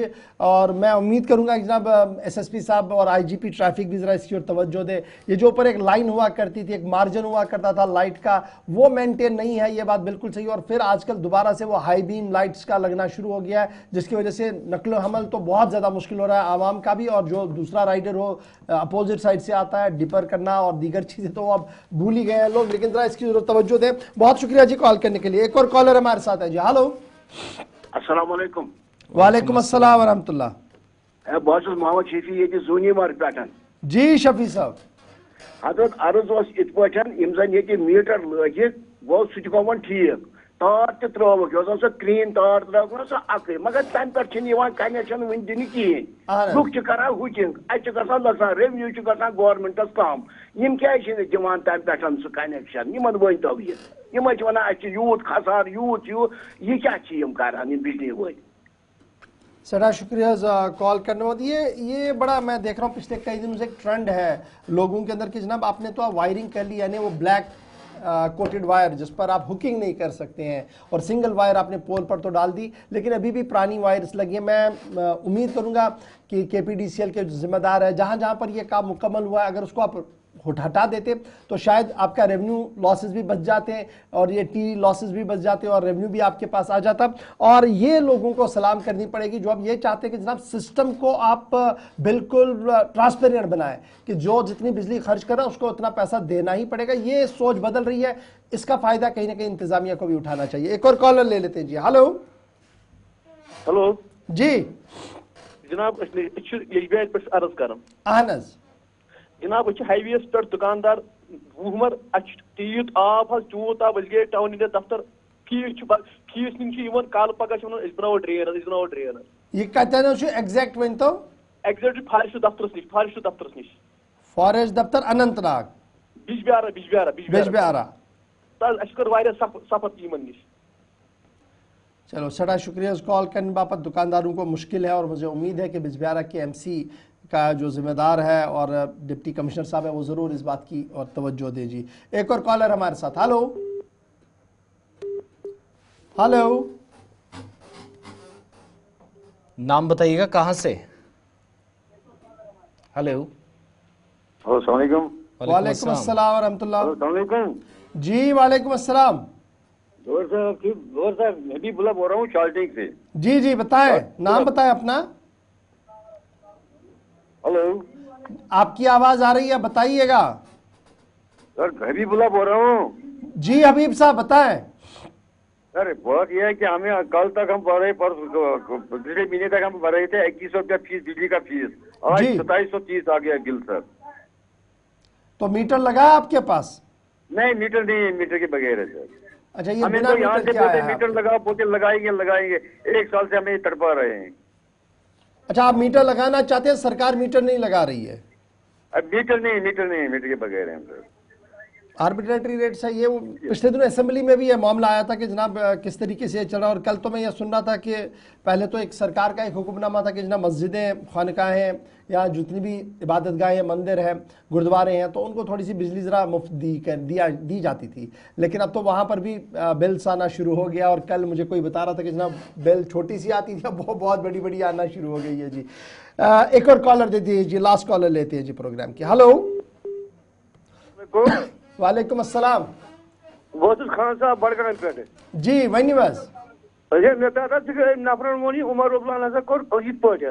और मैं उम्मीद करूंगा कि जनाब SSP साहब और IGP ट्रैफिक भी जरा इसकी ओर तवज्जो दे। ये जो ऊपर एक लाइन हुआ करती थी, एक मार्जिन हुआ करता था लाइट का, वो मेंटेन नहीं है, ये बात बिल्कुल सही। और फिर आजकल दोबारा से वो हाई बीम लाइट्स का लगना शुरू हो गया है, जिसकी वजह से नकलो हमल तो बहुत ज़्यादा मुश्किल हो रहा है आवाम का भी, और जो दूसरा राइडर हो अपोजिट साइड से आता है डिपर करना और दीगर चीज़ें तो अब भूल ही गए हैं लोग, लेकिन जरा इसकी जरूरत तवज्जो दें। बहुत शुक्रिया जी कॉल करने के लिए। एक और कॉलर हमारे साथ है जी। हेलो अस्सलाम वालेकुम। वालेकुम अस्सलाम व रहमतुल्लाह। बहुत मोहम्मद शफी ये जूनी मार्ग पे जी शफी साहब हजरत अर्ज इत पे ये मीटर लगित गो सह गो ठीक तार त्रोवक सह क्रीन तार त्रोवक सह अक मगर तम पे कनेक्शन वन दिन कहें लुक करान हुकिंग असान रेवन्यू गवर्नमेंटस कम यम क्या दिवान तम पे सह कनेक्शन यमन वन तो यम वन यूत खसार यूत यह क्या करान बिजली वाल। सड़ा शुक्रिया कॉल करने वाली। ये बड़ा मैं देख रहा हूँ पिछले कई दिनों से एक ट्रेंड है लोगों के अंदर कि जनाब आपने तो वायरिंग कर ली, यानी वो ब्लैक कोटेड वायर जिस पर आप हुकिंग नहीं कर सकते हैं, और सिंगल वायर आपने पोल पर तो डाल दी, लेकिन अभी भी पुरानी वायर्स लगी है। मैं उम्मीद करूंगा कि KPDCL के जिम्मेदार है जहां जहां पर यह काम मुकम्मल हुआ है, अगर उसको आप हटा देते तो शायद आपका रेवेन्यू लॉसेस भी बच जाते हैं और ये टी लॉसेस भी बच जाते और रेवेन्यू भी आपके पास आ जाता। और ये लोगों को सलाम करनी पड़ेगी जो अब ये चाहते हैं कि जनाब सिस्टम को आप बिल्कुल ट्रांसपेरेंट बनाएं कि जो जितनी बिजली खर्च कर रहा है उसको उतना पैसा देना ही पड़ेगा। ये सोच बदल रही है, इसका फायदा कहीं ना कहीं इंतजामिया को भी उठाना चाहिए। एक और कॉलर ले लेते हैं जी। हेलो हेलो जी जनाब अर्ज कर जनाब हाईवे पे दुकानदार वुहमर तीत आब चूत आब गए टाउन इंडिया दफ्तर फीस नीन कल पगह बनाओ ड्रेन ये कतन एग्जैक्ट वन तो एग्जैक्ट फॉरेस्ट दफ्तर निश फॉरेस्ट दफ्तर अनंतनाग बिजबिहारा सफत यमन निश। चलो सड़ा शुक्रिया कॉल करने बाबत। दुकानदारों को मुश्किल है और मुझे उम्मीद है कि बिजबिहारा के MC का जो जिम्मेदार है और डिप्टी कमिश्नर साहब है वो ज़रूर इस बात की और तवज्जो दे जी। एक और कॉलर हमारे साथ। हेलो हेलो नाम बताइएगा कहाँ से? हेलो अस्सलाम वालेकुम अस्सलाम रहमतुल्लाह। जी वालेकुम अस्सलाम। मैं भी बोल रहा हूँ चार्टिंग से। जी जी बताएं, नाम बताएं अपना। हेलो, आपकी आवाज आ रही है, बताइएगा। सर हबीबुल्ला बोल रहा हूँ। जी हबीब साहब बताएं। सर बात यह है कि हमें कल तक हम भर रहे, पिछले महीने तक हम भर रहे थे 2100 रुपया फीस, बिजली का फीस। आज 2730 आ गया बिल सर। तो मीटर लगा है आपके पास? नहीं मीटर नहीं है, मीटर के बगैर है सर। अच्छा, ये हमें बिना तो यहाँ मीटर से क्या बोलते है? मीटर लगाओ, बोलते लगाएंगे। 1 साल से हमें तड़पा रहे हैं। अच्छा, आप मीटर लगाना चाहते हैं, सरकार मीटर नहीं लगा रही है? अब मीटर नहीं, मीटर के बगैर है सर। आर्बिट्रेटरी रेट्स है ये। वो पिछले दिनों असेंबली में भी ये मामला आया था कि जनाब किस तरीके से ये चल रहा है। और कल तो मैं ये सुन रहा था कि पहले तो एक सरकार का एक हुक्मनामा था कि जनाब मस्जिदें, खानकाहें या जितनी भी इबादतगाहें, मंदिर हैं, गुरुद्वारे हैं, तो उनको थोड़ी सी बिजली ज़रा मुफ्त दी जाती थी। लेकिन अब तो वहाँ पर भी बिल्स आना शुरू हो गया। और कल मुझे कोई बता रहा था कि जनाब बिल छोटी सी आती थी, अब बहुत बड़ी बड़ी आना शुरू हो गई है जी। एक और कॉलर दे दीजिए जी, लास्ट कॉलर लेते हैं जी प्रोग्राम की। हेलो, वालेकुम अस्सलाम। वो तो खान साहब बड़गन पे जी वही बस अरे मैं तो नफरन मोनी उमर उबलान हसा कोर यित पट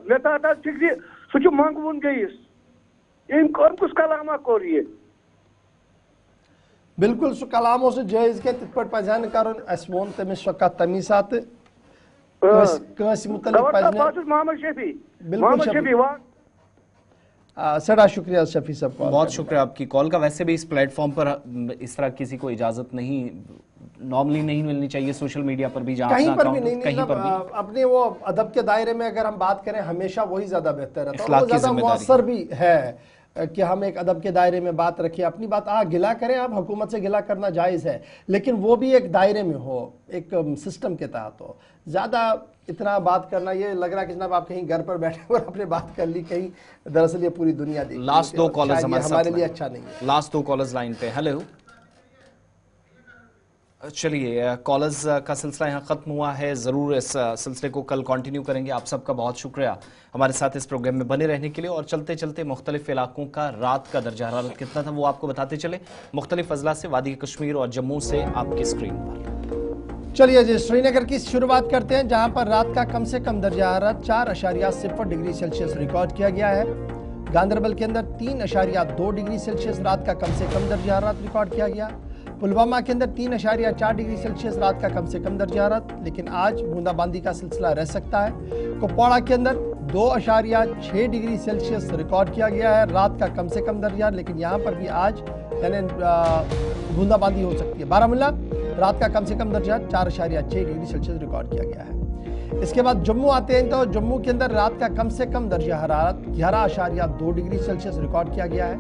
मैं तो फिक्र सह मंगवुन गईस कुस कलामा कोर ये बिल्कुल सह कलामो से जायज के तित पट पजन करन अस वोन तमिस वक्त तमी सात मुतल्लिक पजन मोहम्मद शफी बिल्कुल सड़ा शुक्रिया शफी साहब, बहुत शुक्रिया आपकी कॉल का। वैसे भी इस प्लेटफॉर्म पर इस तरह किसी को इजाजत नहीं, नॉर्मली नहीं मिलनी चाहिए। सोशल मीडिया पर भी कहीं पर भी नहीं, कहीं पर भी अपने वो अदब के दायरे में अगर हम बात करें हमेशा वही ज्यादा बेहतर है। तो ज्यादा मुअस्सर भी है कि हम एक अदब के दायरे में बात रखें, अपनी बात गिला करें। आप हुकूमत से गिला करना जायज़ है, लेकिन वो भी एक दायरे में हो, एक सिस्टम के तहत हो। ज़्यादा इतना बात करना, ये लग रहा है कि जनाब आप कहीं घर पर बैठे और आपने बात कर ली, कहीं दरअसल ये पूरी दुनिया देख। लास्ट 2 कॉलर्स हमारे लिए अच्छा नहीं है। लास्ट 2 कॉलर्स लाइन पे। हेलो, चलिए कॉलर्स का सिलसिला यहाँ ख़त्म हुआ है। ज़रूर इस सिलसिले को कल कंटिन्यू करेंगे। आप सबका बहुत शुक्रिया हमारे साथ इस प्रोग्राम में बने रहने के लिए। और चलते चलते मुख्तलिफ इलाकों का रात का दर्जा हरारत कितना था वो आपको बताते चले। मुख्तलिफ अजला से, वादी कश्मीर और जम्मू से आपकी स्क्रीन पर। चलिए जी, श्रीनगर की शुरुआत करते हैं, जहां पर रात का कम से कम दर्जा हरारत 4.0 डिग्री सेल्सियस रिकॉर्ड किया गया है। गांदरबल के अंदर 3.2 डिग्री सेल्सियस रात का कम से कम दर्जा हरारत रिकॉर्ड किया गया। पुलवामा के अंदर 3.4 डिग्री सेल्सियस रात का कम से कम दर्जा हरारत, लेकिन आज बूंदाबांदी का सिलसिला रह सकता है। कुपवाड़ा के अंदर 2.6 डिग्री सेल्सियस रिकॉर्ड किया गया है रात का कम से कम दर्जा, लेकिन यहाँ पर भी आज यानी बूंदाबांदी हो सकती है। बारामूला रात का कम से कम दर्जा 4.6 डिग्री सेल्सियस रिकॉर्ड किया गया है। इसके बाद जम्मू आते हैं, तो जम्मू के अंदर रात का कम से कम दर्जा हरारत 11.2 डिग्री सेल्सियस रिकॉर्ड किया गया है।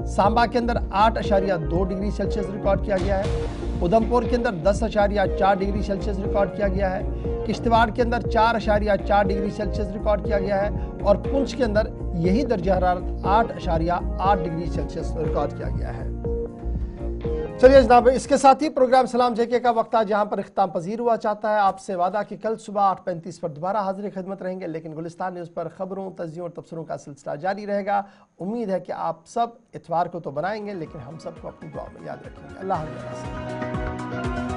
सांबा के अंदर 8.2 डिग्री सेल्सियस रिकॉर्ड किया गया है। उधमपुर के अंदर 10.4 डिग्री सेल्सियस रिकॉर्ड किया गया है। किश्तवाड़ के अंदर 4.4 डिग्री सेल्सियस रिकॉर्ड किया गया है। और पुंछ के अंदर यही दर्जा हरारत 8.8 डिग्री सेल्सियस रिकॉर्ड किया गया है। चलिए जनाब, इसके साथ ही प्रोग्राम सलाम जेके का वक्त आज यहाँ पर इख्तिताम पजीर हुआ चाहता है। आपसे वादा कि कल सुबह 8:35 पर दोबारा हाजिर खिदमत रहेंगे, लेकिन गुलिस्तान न्यूज़ पर खबरों, तज्जियों और तबसरों का सिलसिला जारी रहेगा। उम्मीद है कि आप सब इतवार को तो बनाएंगे, लेकिन हम सबको अपनी दुआ में याद रखेंगे। अल्लाह हाफ़िज़।